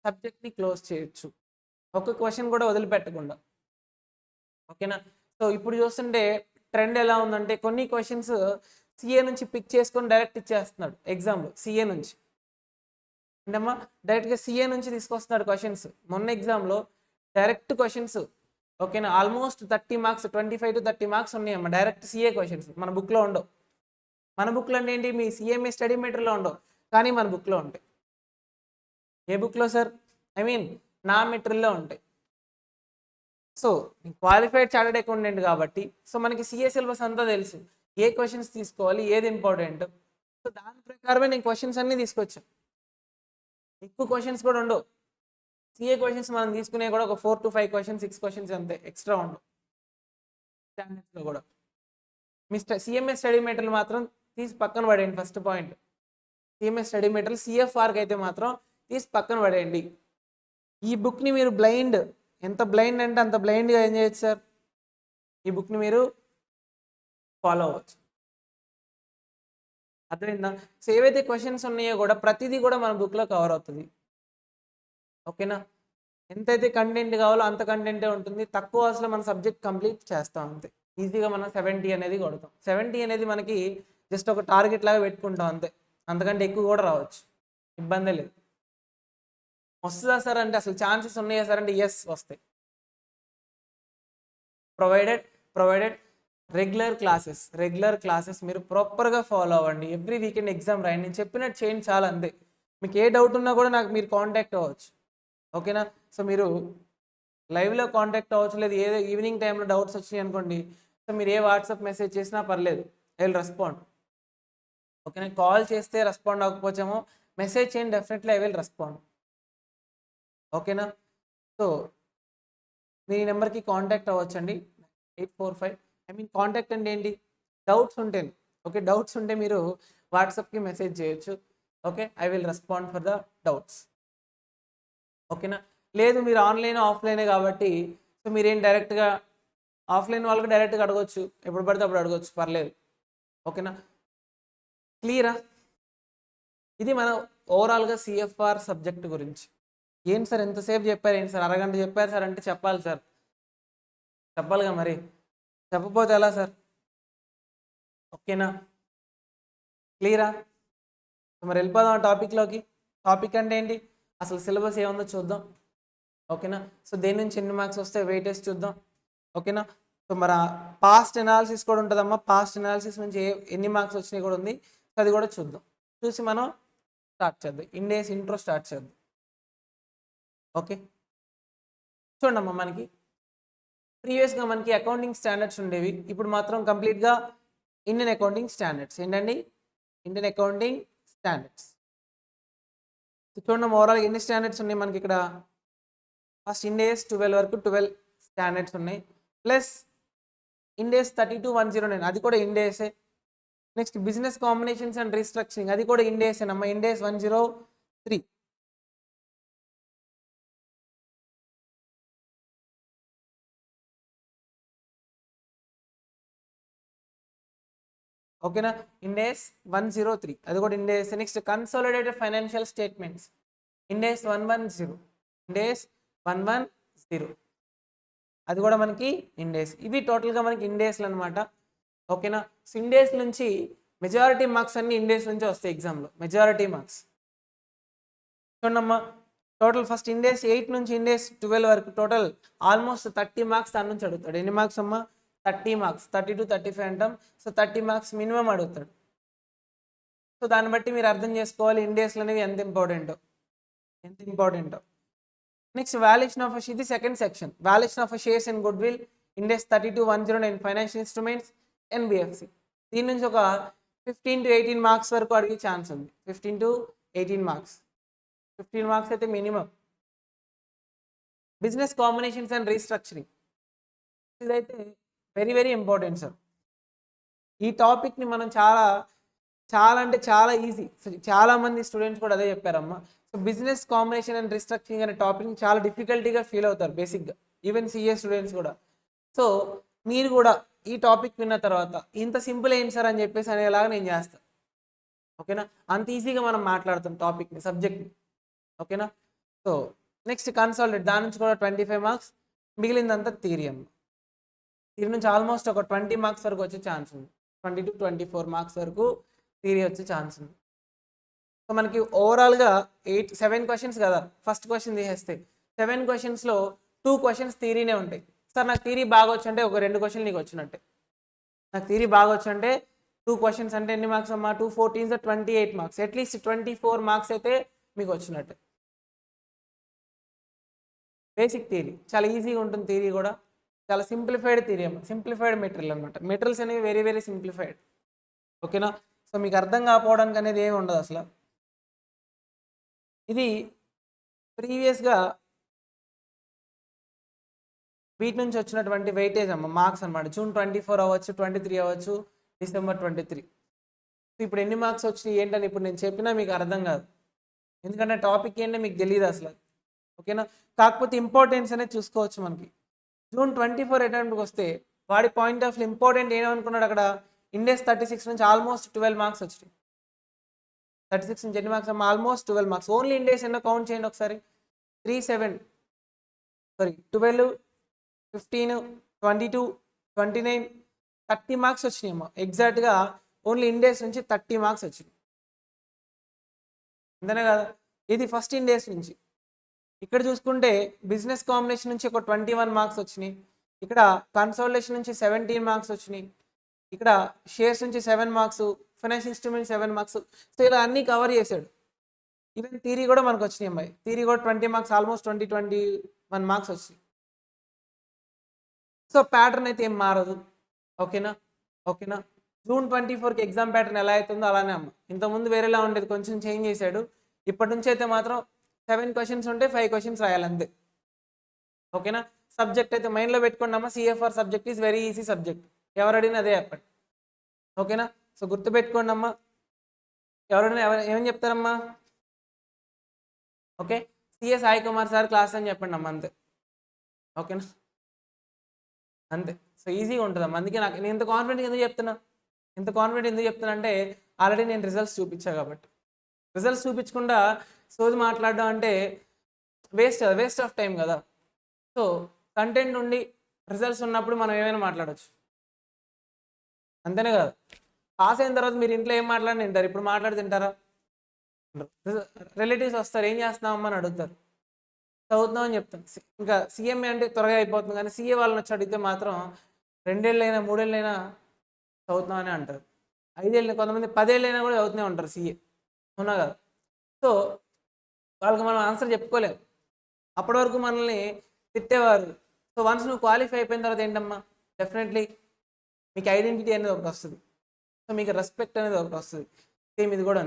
సబ్జెక్ట్ని క్లోజ్ చేయొచ్చు, ఒక్క క్వశ్చన్ కూడా వదిలిపెట్టకుండా. ఓకేనా? సో ఇప్పుడు చూస్తుంటే ట్రెండ్ ఎలా ఉందంటే కొన్ని క్వశ్చన్స్ సిఏ నుంచి పిక్ చేసుకొని డైరెక్ట్ ఇచ్చేస్తున్నాడు ఎగ్జామ్లో. సిఏ నుంచి ఏంటమ్మా డైరెక్ట్గా సిఏ నుంచి తీసుకొస్తున్నాడు క్వశ్చన్స్. మొన్న ఎగ్జామ్లో డైరెక్ట్ క్వశ్చన్స్. ఓకేనా? ఆల్మోస్ట్ 30 మార్క్స్, 25 to 30 మార్క్స్ ఉన్నాయమ్మా డైరెక్ట్ సిఏ క్వశ్చన్స్. మన బుక్లో ఉండవు. మన బుక్లో అంటే ఏంటి, మీ సిఎంఏ స్టడీ మెటీరియల్లో ఉండవు, కానీ మన బుక్లో ఉంటాయి. ఏ బుక్లో సార్? ఐ మీన్ నా మెటీరియల్లో ఉంటాయి. సో క్వాలిఫైడ్ చార్టెడ్ అకౌంటెంట్ కాబట్టి సో మనకి సిఏ సిలబస్ అంతా తెలుసు, ఏ క్వశ్చన్స్ తీసుకోవాలి, ఏది ఇంపార్టెంట్. సో దాని ప్రకారమే నేను క్వశ్చన్స్ అన్నీ తీసుకొచ్చాను. ఎక్కువ క్వశ్చన్స్ కూడా ఉండవు. సిఏ క్వశ్చన్స్ మనం తీసుకునే కూడా ఒక 4 to 5 questions 6 questions అంతే, ఎక్స్ట్రా ఉండవు స్టాండర్డ్స్లో కూడా. మీ సిఎంఏ స్టడీ మెటీరియల్ మాత్రం తీసి పక్కన పడేయండి. First point, CMA study material సిఎఫ్ఆర్కి అయితే మాత్రం తీసి పక్కన పడేయండి. ఈ బుక్ని మీరు బ్లైండ్, ఎంత బ్లైండ్ అంటే అంత బ్లైండ్గా ఏం చేయొచ్చు సార్, ఈ బుక్ని మీరు ఫాలో అవ్వచ్చు. అర్థమైందా? సో ఏవైతే క్వశ్చన్స్ ఉన్నాయో కూడా ప్రతిదీ కూడా మన బుక్లో కవర్ అవుతుంది. ఓకేనా? ఎంతైతే కంటెంట్ కావాలో అంత కంటెంటే ఉంటుంది. తక్కువ అసలు మన సబ్జెక్ట్ కంప్లీట్ చేస్తాం అంతే. ఈజీగా మనం 70 అనేది కొడతాం. 70 అనేది మనకి జస్ట్ ఒక టార్గెట్ లాగా పెట్టుకుంటాం అంతే, అంతకంటే ఎక్కువ కూడా రావచ్చు, ఇబ్బందే లేదు. వస్తుందా సార్ అంటే అసలు ఛాన్సెస్ ఉన్నాయా సార్ అంటే ఎస్ వస్తాయి. ప్రొవైడెడ్ రెగ్యులర్ క్లాసెస్ మీరు ప్రాపర్గా ఫాలో అవ్వండి. ఎవ్రీ వీకెండ్ ఎగ్జామ్ రాయండి. నేను చెప్పినట్టు చేయండి చాలా, అంతే. మీకు ఏ డౌట్ ఉన్నా కూడా నాకు మీరు కాంటాక్ట్ అవ్వచ్చు. ఓకేనా? సో మీరు లైవ్లో కాంటాక్ట్ అవ్వచ్చు, లేదు ఏదో ఈవినింగ్ టైంలో డౌట్స్ వచ్చినాయి అనుకోండి, సో మీరు ఏ వాట్సాప్ మెసేజ్ చేసినా పర్లేదు, ఐ విల్ రెస్పాండ్. ఓకేనా, కాల్ చేస్తే రెస్పాండ్ అవ్వకపోవచ్చేమో, మెసేజ్ చేయండి, డెఫినెట్లీ ఐ విల్ రెస్పాండ్. ఓకేనా, సో మీ నెంబర్కి కాంటాక్ట్ అవ్వచ్చండి 845. ఐ మీన్ కాంటాక్ట్ అంటే ఏంటి, డౌట్స్ ఉంటే, ఓకే, డౌట్స్ ఉంటే మీరు వాట్సాప్కి మెసేజ్ చేయొచ్చు. Okay, I will respond for the doubts. ఓకేనా, లేదు మీరు ఆన్లైన్ ఆఫ్లైనే కాబట్టి సో మీరేం డైరెక్ట్గా ఆఫ్లైన్ వాళ్ళకి డైరెక్ట్గా అడగొచ్చు, ఎప్పుడు పడితే అప్పుడు అడగొచ్చు, పర్లేదు. ఓకేనా, క్లియరా? ఇది మన ఓవరాల్గా సిఎఫ్ఆర్ సబ్జెక్ట్ గురించి. ఏంటి సార్ ఎంతసేపు చెప్పారు, ఏంటి సార్ అరగంట చెప్పారు సార్ అంటే చెప్పాలి సార్, చెప్పాలిగా మరి, చెప్పకపోతే ఎలా సార్? ఓకేనా, క్లియరా? మరి వెళ్ళిపోదాం ఆ టాపిక్లోకి. టాపిక్ అంటే ఏంటి, అసలు సిలబస్ ఏముందో చూద్దాం. ఓకేనా, సో దేని నుంచి ఎన్ని మార్క్స్ వస్తే వెయిటేజ్ చూద్దాం. ఓకేనా, సో మరి పాస్ట్ ఎనాలిసిస్ కూడా ఉంటుందమ్మా, పాస్ట్ ఎనాలిసిస్ నుంచి ఎన్ని మార్క్స్ వచ్చినాయి కూడా ఉంది, అది కూడా చూద్దాం. చూసి మనం స్టార్ట్ చేద్దాం, ఇండేస్ ఇంట్రో స్టార్ట్ చేద్దాం. ఓకే, చూడమ్మా, మనకి ప్రీవియస్గా మనకి అకౌంటింగ్ స్టాండర్డ్స్ ఉండేవి, ఇప్పుడు మాత్రం కంప్లీట్గా ఇండియన్ అకౌంటింగ్ స్టాండర్డ్స్. ఏంటండి, ఇండియన్ అకౌంటింగ్ స్టాండర్డ్స్. చూడండి ఓవరాల్ ఎన్ని స్టాండర్డ్స్ ఉన్నాయి మనకి ఇక్కడ. ఫస్ట్ ఇండేస్ 12 వరకు 12 స్టాండర్డ్స్ ఉన్నాయి, ప్లస్ ఇండేస్ 32,109 అది కూడా ఇండేసే. Next business combinations and restructuring అది కూడా ఇండేసేనమ్మా, ఇండేస్ 103. ఓకేనా, ఇండేస్ 103 అది కూడా ఇండేస్. నెక్స్ట్ కన్సాలిడేటెడ్ ఫైనాన్షియల్ స్టేట్మెంట్స్ ఇండేస్ 110, ఇండేస్ 110 అది కూడా మనకి ఇండేస్. ఇవి టోటల్గా మనకి ఇండేస్లు అనమాట. ఓకేనా, సో ఇండేస్ నుంచి మెజారిటీ మార్క్స్ అన్ని ఇండేస్ నుంచి వస్తాయి ఎగ్జామ్లో, మెజారిటీ మార్క్స్. చూడమ్మా, టోటల్ ఫస్ట్ ఇండేస్ 8 నుంచి ఇండేస్ 12 వరకు టోటల్ ఆల్మోస్ట్ 30 మార్క్స్ దాని నుంచి అడుగుతాడు. ఎన్ని మార్క్స్ అమ్మా, 30 మార్క్స్, 30 to 35 అంటాం. సో 30 మార్క్స్ మినిమం అడుగుతాడు. సో దాన్ని బట్టి మీరు అర్థం చేసుకోవాలి ఇండేస్లు అనేవి ఎంత ఇంపార్టెంటో. నెక్స్ట్ వాల్యుయేషన్ ఆఫ్ ఇది second section, valuation of shares and good will index 32,109 financial instruments NBFC. దీని నుంచి ఒక 15 to 18 మార్క్స్ వరకు అడిగే ఛాన్స్ ఉంది. 15 to 18 మార్క్స్, 15 మార్క్స్ అయితే minimum. Business combinations and restructuring ఇదైతే వెరీ వెరీ ఇంపార్టెంట్ సార్. ఈ టాపిక్ని మనం చాలా అంటే చాలా ఈజీ, చాలామంది స్టూడెంట్స్ కూడా అదే చెప్పారమ్మా. So business combination and restructuring అనే టాపిక్ని చాలా డిఫికల్టీగా ఫీల్ అవుతారు బేసిక్గా, ఈవెన్ సిఏ స్టూడెంట్స్ కూడా. సో మీరు కూడా ఈ టాపిక్ విన్న తర్వాత ఇంత సింపుల్ ఏంటి సార్ అని చెప్పేసి అనేలాగా నేను చేస్తాను. ఓకేనా, అంత ఈజీగా మనం మాట్లాడుతాం టాపిక్ని, సబ్జెక్ట్ని. ఓకేనా, సో నెక్స్ట్ కన్సాలిడేట్ దాని నుంచి కూడా 25 మార్క్స్, మిగిలిందంతా థియరీ అమ్మ. థియరీ నుంచి ఆల్మోస్ట్ ఒక 20 మార్క్స్ వరకు వచ్చే ఛాన్స్ ఉంది, 20 to 24 మార్క్స్ వరకు థియరీ వచ్చే ఛాన్స్ ఉంది. సో మనకి ఓవరాల్గా 7 క్వశ్చన్స్ కదా, ఫస్ట్ క్వశ్చన్ తీసేస్తే 7 క్వశ్చన్స్లో 2 క్వశ్చన్స్ థియరీనే ఉంటాయి. సార్ నాకు థియరీ బాగా వచ్చంటే ఒక 2 క్వశ్చన్లు నీకు వచ్చినట్టే. నాకు థియరీ బాగా వచ్చంటే 2 క్వశ్చన్స్ అంటే ఎన్ని మార్క్స్ అమ్మా, 2 14 28 మార్క్స్, అట్లీస్ట్ 24 మార్క్స్ అయితే మీకు వచ్చినట్టే. బేసిక్ థియరీ చాలా ఈజీగా ఉంటుంది, థియరీ కూడా చాలా సింప్లిఫైడ్ థియరీ అమ్మ, సింప్లిఫైడ్ మెటీరియల్ అనమాట. మెటీరియల్స్ అనేవి వెరీ వెరీ సింప్లిఫైడ్. ఓకేనా, సో మీకు అర్థం కాకపోవడానికి అనేది ఏమి ఉండదు అసలు. ఇది ప్రీవియస్గా వీటి నుంచి వచ్చినటువంటి వెయిటేజ్ అమ్మ, మార్క్స్ అనమాట. June 24 అవ్వచ్చు, 23 అవ్వచ్చు, December 23. సో ఇప్పుడు ఎన్ని మార్క్స్ వచ్చినాయి ఏంటని ఇప్పుడు నేను చెప్పినా మీకు అర్థం కాదు, ఎందుకంటే టాపిక్ ఏంటో మీకు తెలియదు అసలు. ఓకేనా, కాకపోతే ఇంపార్టెన్స్ అనేది చూసుకోవచ్చు. మనకి June 24 అటెంప్ట్కి వస్తే వాడి పాయింట్ ఆఫ్ ఇంపార్టెంట్ ఏమనుకున్నాడు అక్కడ, ఇండెక్స్ 36 నుంచి ఆల్మోస్ట్ 12 మార్క్స్ వచ్చినాయి. 36 నుంచి ఎన్ని మార్క్స్ అమ్మా, ఆల్మోస్ట్ 12 మార్క్స్. ఓన్లీ ఇండెక్స్ ఎన్నో కౌంట్ చేయండి ఒకసారి, 12, 15, 22, 29, 30 మార్క్స్ వచ్చినాయి అమ్మా. ఎగ్జాక్ట్గా ఓన్లీ ఇండెక్స్ నుంచి 30 మార్క్స్ వచ్చినాయి, అంతేనే కదా. ఇది ఫస్ట్ ఇండెక్స్ నుంచి. ఇక్కడ చూసుకుంటే బిజినెస్ కాంబినేషన్ నుంచి ఒక 21 మార్క్స్ వచ్చినాయి, ఇక్కడ కన్సాలిడేషన్ నుంచి 17 మార్క్స్ వచ్చినాయి, ఇక్కడ షేర్స్ నుంచి 7 marks, financial instrument 7 marks. So ఇలా అన్నీ కవర్ చేశాడు. ఈవెన్ థియరీ కూడా మనకు వచ్చినాయి అమ్మాయి, థియరీ కూడా 20 మార్క్స్, ఆల్మోస్ట్ 21 మార్క్స్ వచ్చినాయి. సో ప్యాటర్న్ అయితే ఏం మారదు. ఓకేనా ఓకేనా జూన్ 24కి ఎగ్జామ్ ప్యాటర్న్ ఎలా అవుతుందో అలానే అమ్మ. ఇంతకుముందు వేరేలా ఉండేది, కొంచెం చేంజ్ చేశాడు. ఇప్పటి నుంచి అయితే మాత్రం 7 క్వశ్చన్స్ ఉంటే 5 క్వశ్చన్స్ రాయాలి అంతే. ఓకేనా సబ్జెక్ట్ అయితే మైండ్లో పెట్టుకోండి అమ్మ. CFR subject is very easy subject. ఎవరు అడిగినా అదే చెప్పండి. ఓకేనా సో గుర్తుపెట్టుకోండి అమ్మా. ఎవరైనా ఏమని చెప్తారమ్మా? Okay CA Sai Kumar sir class అని చెప్పండి అమ్మ అంతే. ఓకేనా అంతే. సో ఈజీగా ఉంటుందమ్మా. అందుకే నాకు నేను ఇంత కాన్ఫిడెంట్ ఎందుకు చెప్తున్నా అంటే ఆల్రెడీ నేను రిజల్ట్స్ చూపించా కాబట్టి. రిజల్ట్స్ చూపించకుండా సోది మాట్లాడడం అంటే వేస్ట్ ఆఫ్ టైం కదా. సో కంటెంట్ ఉండి రిజల్ట్స్ ఉన్నప్పుడు మనం ఏమైనా మాట్లాడవచ్చు, అంతేనే కదా. పాస్ అయిన తర్వాత మీరు ఇంట్లో ఏం మాట్లాడి తింటారు? ఇప్పుడు మాట్లాడి తింటారా? రిలేటివ్స్ వస్తారు, ఏం చేస్తున్నామమ్మా అని అడుగుతారు. చదువుతున్నాం అని చెప్తాం. ఇంకా సీఎంఏ అంటే త్వరగా అయిపోతుంది, కానీ సీఏ వాళ్ళని వచ్చి అడిగితే మాత్రం 2 ఏళ్ళైనా 3 ఏళ్ళైనా చదువుతున్నామని అంటారు. 5 ఏళ్ళు, కొంతమంది 10 ఏళ్ళైనా కూడా చదువుతూనే ఉంటారు సీఏ. అవునా కదా. సో వాళ్ళకి మనం ఆన్సర్ చెప్పుకోలేము. అప్పటి వరకు మనల్ని తిట్టేవారు. సో వన్స్ నువ్వు క్వాలిఫై అయిపోయిన తర్వాత ఏంటమ్మా, డెఫినెట్లీ మీకు ఐడెంటిటీ అనేది ఒకటి వస్తుంది. సో మీకు రెస్పెక్ట్ అనేది ఒకటి వస్తుంది. సేమ్ ఇది కూడా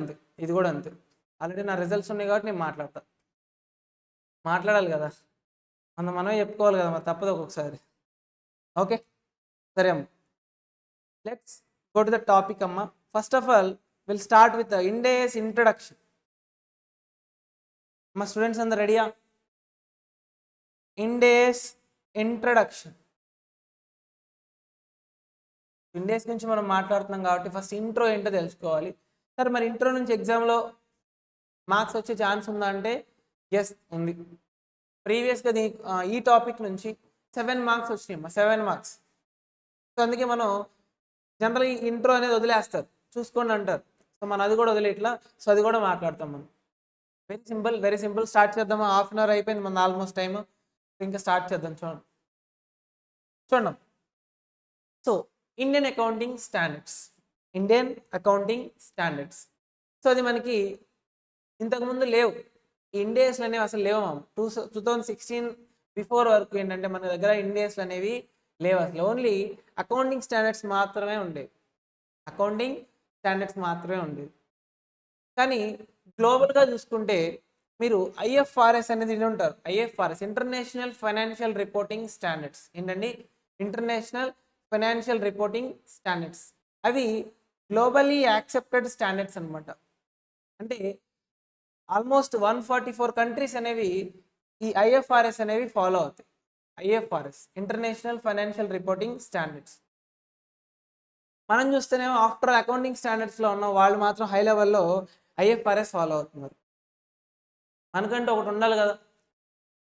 అంతే. ఆల్రెడీ నా రిజల్ట్స్ ఉన్నాయి కాబట్టి నేను మాట్లాడాలి కదా. మనమే చెప్పుకోవాలి కదా, మరి తప్పదు ఒక్కొక్కసారి. ఓకే సరే అమ్మ, let's go to the topic అమ్మ. First of all will start with Ind AS introduction. మా స్టూడెంట్స్ అందరు రెడీయా? ఇండేస్ ఇంట్రడక్షన్. ఇండేస్ గురించి మనం మాట్లాడుతున్నాం కాబట్టి ఫస్ట్ ఇంట్రో ఏంటో తెలుసుకోవాలి. సరే మరి ఇంట్రో నుంచి ఎగ్జామ్లో మార్క్స్ వచ్చే ఛాన్స్ ఉందా అంటే ఎస్ ఉంది. ప్రీవియస్గా ఈ టాపిక్ నుంచి 7 మార్క్స్ వచ్చినాయమ్మా, 7 మార్క్స్. సో అందుకే మనం జనరల్ ఇంట్రో అనేది వదిలేస్తారు, చూసుకోండి అంటారు. సో మనం అది కూడా వదిలేట్లా. సో అది కూడా మాట్లాడతాం మనం. వెరీ సింపుల్ స్టార్ట్ చేద్దామా? హాఫ్ అన్ అవర్ అయిపోయింది మన ఆల్మోస్ట్ టైం. ఇంకా స్టార్ట్ చేద్దాం. చూడండి. So Indian accounting standards. So అది మనకి ఇంతకుముందు లేవు, ఈ ఇండియాస్లు అనేవి అసలు లేవు. 2016 బిఫోర్ వరకు ఏంటంటే మన దగ్గర ఇండియాస్లు అనేవి లేవు అసలు. ఓన్లీ అకౌంటింగ్ స్టాండర్డ్స్ మాత్రమే ఉండేవి. కానీ గ్లోబల్గా చూసుకుంటే మీరు ఐఎఫ్ఆర్ఎస్ అనేది ఉంటారు. IFRS international financial reporting standards. ఏంటండి? International financial reporting standards. అవి గ్లోబలీ యాక్సెప్టెడ్ స్టాండర్డ్స్ అనమాట. అంటే ఆల్మోస్ట్ 144 కంట్రీస్ అనేవి ఈ ఐఎఫ్ఆర్ఎస్ అనేవి ఫాలో అవుతాయి. IFRS international financial reporting standards. మనం చూస్తేనేమో ఆఫ్టర్ అకౌంటింగ్ స్టాండర్డ్స్లో ఉన్న వాళ్ళు మాత్రం హై లెవెల్లో ఐఎఫ్ఆర్ఎస్ ఫాలో అవుతున్నారు. మనకంటే ఒకటి ఉండాలి కదా,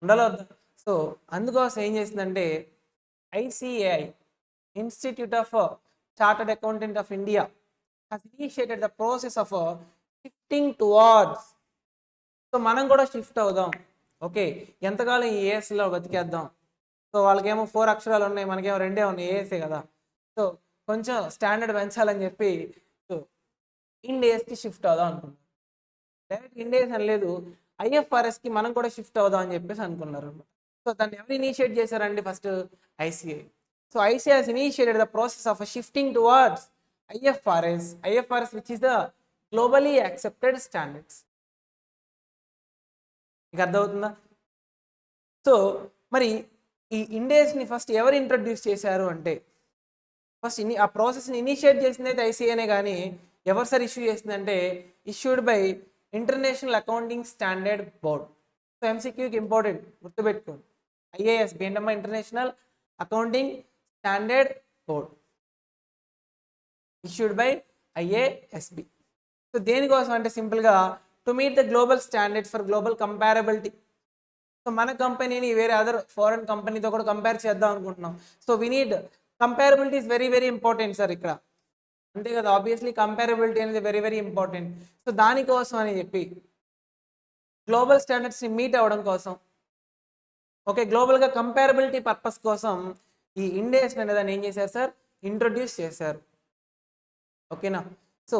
ఉండాలి వద్దా? సో అందుకోసం ఏం చేసిందంటే ICAI, institute of chartered accountant of India, has initiated the process of shifting towards. So మనం కూడా షిఫ్ట్ అవుదాం. ఓకే ఎంతకాలం ఈ ఏఎస్లో బతికేద్దాం. సో వాళ్ళకేమో 4 అక్షరాలు ఉన్నాయి, మనకేమో 2 ఉన్నాయి, ఏఎస్ఏ కదా. సో కొంచెం స్టాండర్డ్ పెంచాలని చెప్పి సో ఇండియాస్కి షిఫ్ట్ అవుదాం అనుకున్నాం. డైరెక్ట్ ఇండియాస్ అని లేదు, ఐఎఫ్ఆర్ఎస్కి మనం కూడా షిఫ్ట్ అవుదాం అని చెప్పేసి అనుకున్నారు. సో దాన్ని ఎవరు ఇనిషియేట్ చేశారండి? First ICAI. So ICAI has initiated the process of shifting towards IFRS, which is the globally accepted standards. మీకు అర్థమవుతుందా? సో మరి ఈ ఇండేస్ని ఫస్ట్ ఎవరు ఇంట్రడ్యూస్ చేశారు అంటే ఫస్ట్ ఆ ప్రాసెస్ని ఇనిషియేట్ చేసింది అయితే ICAIనే, కానీ ఎవరు సార్ ఇష్యూ చేసిందంటే issued by international accounting standard board. So MCQకి ఇంపార్టెంట్, గుర్తుపెట్టుకోండి. IASB ఏంటమ్మా? International accounting standard board, issued by IASB. So దేనికోసం అంటే సింపుల్గా to meet the global standards for global comparability. So మన కంపెనీని వేరే అదర్ ఫారెన్ కంపెనీతో కూడా కంపేర్ చేద్దాం అనుకుంటున్నాం. So we need comparability is very very important sir ఇక్కడ, అంతే కదా. ఆబ్వియస్లీ కంపారబిలిటీ అనేది వెరీ వెరీ ఇంపార్టెంట్. సో దానికోసం అని చెప్పి గ్లోబల్ స్టాండర్డ్స్ని మీట్ అవ్వడం కోసం, ఓకే గ్లోబల్గా కంపారబిలిటీ పర్పస్ కోసం ఈ ఇండేస్ అనే దాన్ని ఏం చేశారు సార్? ఇంట్రొడ్యూస్ చేశారు. ఓకేనా. సో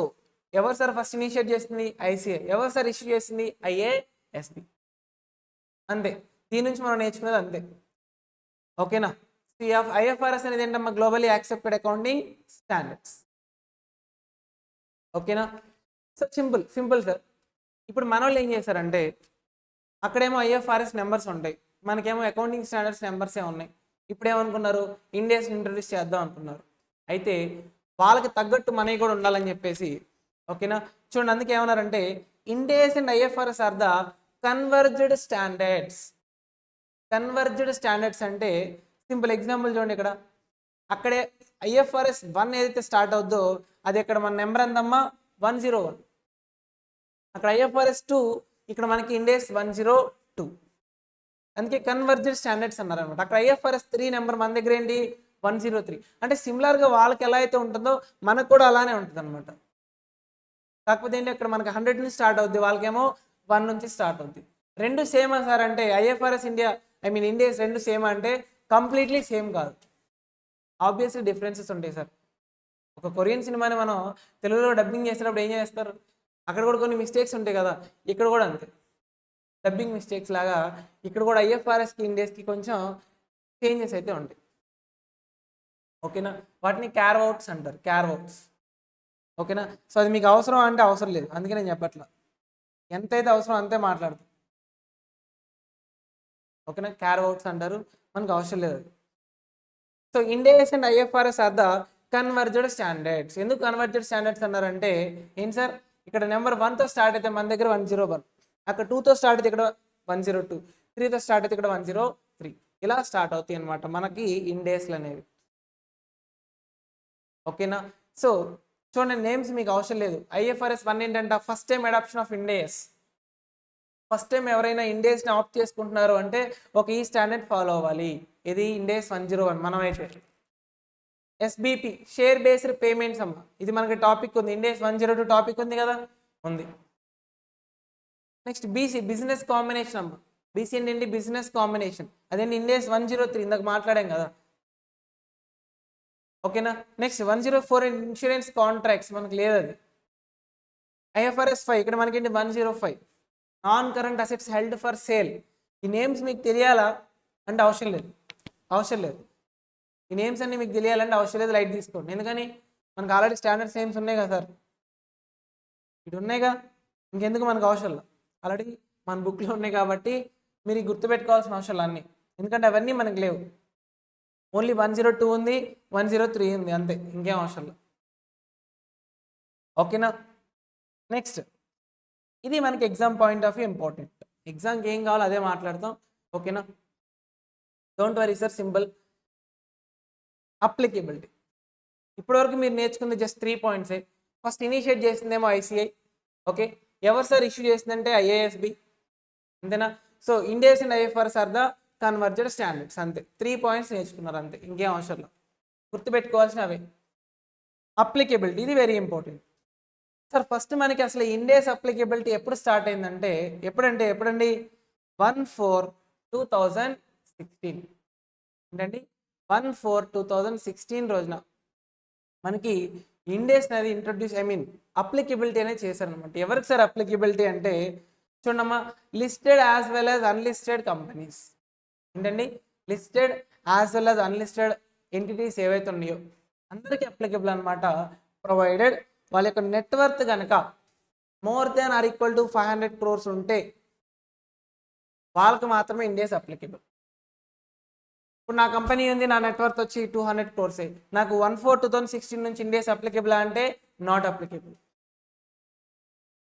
ఎవరు సార్ ఫస్ట్ ఇనిషియేట్ చేసింది? ICAI. ఎవరు సార్ ఇష్యూ చేసింది? IASB. అంతే, దీని నుంచి మనం నేర్చుకునేది అంతే. ఓకేనా, ఐఎఫ్ఆర్ఎస్ అనేది ఏంటమ్మా గ్లోబలీ యాక్సెప్టెడ్ అకౌంటింగ్ స్టాండర్డ్స్. ఓకేనా? So simple sir. ఇప్పుడు మన వాళ్ళు ఏం చేశారంటే అక్కడేమో ఐఎఫ్ఆర్ఎస్ నెంబర్స్ ఉంటాయి, మనకేమో అకౌంటింగ్ స్టాండర్డ్స్ నెంబర్సే ఉన్నాయి. ఇప్పుడు ఏమనుకున్నారు, ఇండియాస్ ఇంట్రడ్యూస్ చేద్దాం అనుకున్నారు. అయితే వాళ్ళకి తగ్గట్టు మనకి కూడా ఉండాలని చెప్పేసి, ఓకేనా, చూడండి అందుకే ఏమన్నారంటే Ind AS and IFRS are the converged standards. Converged standards అంటే సింపుల్ ఎగ్జాంపుల్ చూడండి, ఇక్కడ అక్కడే ఐఎఫ్ఆర్ఎస్ 1 ఏదైతే స్టార్ట్ అవుద్దో అది ఇక్కడ మన నెంబర్ ఎంతమ్మా 101. అక్కడ ఐఎఫ్ఆర్ఎస్ 2, ఇక్కడ మనకి ఇండియాస్ 102. అందుకే కన్వర్జ్డ్ స్టాండర్డ్స్ అన్నారు అనమాట. అక్కడ ఐఎఫ్ఆర్ఎస్ 3 నెంబర్ మన దగ్గర ఏంటి 103. అంటే సిమిలర్గా వాళ్ళకి ఎలా అయితే ఉంటుందో మనకు కూడా అలానే ఉంటుంది అనమాట. కాకపోతే ఏంటి అక్కడ మనకి 100 నుంచి స్టార్ట్ అవుద్ది, వాళ్ళకేమో 1 నుంచి స్టార్ట్ అవుద్ది. రెండు సేమ్ సార్ అంటే ఐఎఫ్ఆర్ఎస్ ఇండియాస్ రెండు సేమ్ అంటే కంప్లీట్లీ సేమ్ కాదు, ఆబ్వియస్లీ డిఫరెన్సెస్ ఉంటాయి సార్. ఒక కొరియన్ సినిమాని మనం తెలుగులో డబ్బింగ్ చేసేటప్పుడు ఏం చేస్తారు, అక్కడ కూడా కొన్ని మిస్టేక్స్ ఉంటాయి కదా, ఇక్కడ కూడా అంతే డబ్బింగ్ మిస్టేక్స్ లాగా ఇక్కడ కూడా ఐఎఫ్ఆర్ఎస్కి ఇండియాస్కి కొంచెం చేంజెస్ అయితే ఉంటాయి. ఓకేనా? వాటిని క్యార్వౌట్స్ అంటారు, క్యార్వౌట్స్. ఓకేనా? సో అది మీకు అవసరం అంటే అవసరం లేదు, అందుకే నేను చెప్పట్లా, ఎంతైతే అవసరం అంతే మాట్లాడుతాం. ఓకేనా? క్యార్వౌట్స్ అంటారు, మనకు అవసరం లేదు అది. So Ind AS and IFRS are the converged standards. ఎందుకు కన్వర్జ్డ్ స్టాండర్డ్స్ అన్నారంటే ఏంటి సార్, ఇక్కడ నెంబర్ 1తో స్టార్ట్ అయితే మన దగ్గర 101, అక్కడ 2తో స్టార్ట్ అయితే ఇక్కడ 102, 3తో స్టార్ట్ అయితే ఇక్కడ 103, ఇలా స్టార్ట్ అవుతాయి అనమాట మనకి ఇండేస్లు అనేవి. ఓకేనా? సో చూడండి నేమ్స్ మీకు అవసరం లేదు. ఐఎఫ్ఆర్ఎస్ 1 ఏంటంటే first time adoption of Ind AS. First time ఎవరైనా ఇండేస్ని ఆప్ట్ చేసుకుంటున్నారు అంటే ఒక ఈ స్టాండర్డ్ ఫాలో అవ్వాలి. ఇది ఇండేస్ 101. మనమైతే ఎస్బిపి షేర్ బేస్డ్ పేమెంట్స్ అమ్మ, ఇది మనకి టాపిక్ ఉంది, ఇండేస్ 102 టాపిక్ ఉంది కదా, ఉంది. నెక్స్ట్ బీసీ బిజినెస్ కాంబినేషన్ అమ్మ, బీసీ ఏంటి బిజినెస్ కాంబినేషన్, అదేంటి ఇండేస్ 103 ఇందాక మాట్లాడాం కదా. ఓకేనా? నెక్స్ట్ 104 ఇన్సూరెన్స్ కాంట్రాక్ట్స్ మనకు లేదు అది. ఐఎఫ్ఆర్ఎస్ 5 ఇక్కడ మనకి ఏంటి 105 non current assets held for sale. ఈ నేమ్స్ మీకు తెలియాలా అంటే అవసరం లేదు. ఈ నేమ్స్ అన్ని మీకు తెలియాలంటే అవసరం లేదు, లైట్ తీసుకోండి. ఎందుకని మనకు ఆల్రెడీ స్టాండర్డ్స్ నేమ్స్ ఉన్నాయి కదా సార్, ఇటు ఉన్నాయిగా, ఇంకెందుకు మనకు అవసరం లేదు, ఆల్రెడీ మన బుక్లో ఉన్నాయి కాబట్టి మీరు గుర్తుపెట్టుకోవాల్సిన అవసరం లేదు అన్నీ, ఎందుకంటే అవన్నీ మనకు లేవు. ఓన్లీ 102 ఉంది, 103 ఉంది, అంతే, ఇంకేం అవసరం లేదు. ఓకేనా? నెక్స్ట్ ఇది మనకి exam point of view important. ఎగ్జామ్కి ఏం కావాలో అదే మాట్లాడతాం. ఓకేనా? Don't worry sir, simple. Applicability ఇప్పటివరకు మీరు నేర్చుకుంది జస్ట్ 3 పాయింట్సే. ఫస్ట్ ఇనిషియేట్ చేసిందేమో ఐసిఐ. ఓకే, ఎవరు సార్ ఇష్యూ చేసిందంటే ఐఏఎస్బి, అంతేనా? So Ind AS and IFRS are the converged standards, అంతే. 3 పాయింట్స్ నేర్చుకున్నారు అంతే, ఇంకేం అవసరం లేదు. గుర్తుపెట్టుకోవాల్సిన అవే. అప్లికేబిలిటీ ఇది వెరీ ఇంపార్టెంట్ సార్. ఫస్ట్ మనకి అసలు ఇండియాస్ అప్లికేబిలిటీ ఎప్పుడు స్టార్ట్ అయిందంటే ఎప్పుడండి 1/4/2016 ఏంటండి 1/4/2016 రోజున మనకి ఇండియాస్ అనేది ఇంట్రడ్యూస్ అప్లికేబిలిటీ అనేది చేశారనమాట. ఎవరికి సార్ అప్లికేబిలిటీ అంటే చూడమ్మా, listed as well as unlisted companies. ఏంటండి listed as well as unlisted entities ఏవైతే ఉన్నాయో అందరికీ అప్లికేబుల్ అనమాట. ప్రొవైడెడ్ వాళ్ళ యొక్క నెట్వర్త్ కనుక more than or equal to 500 crores ఉంటే వాళ్ళకి మాత్రమే ఇండియాస్ అప్లికేబుల్. ఇప్పుడు నా కంపెనీ ఉంది, నా నెట్వర్త్ వచ్చి 200 crores, నాకు 1/4/2016 నుంచి ఇండియాస్ అప్లికేబుల్ అంటే నాట్ అప్లికేబుల్.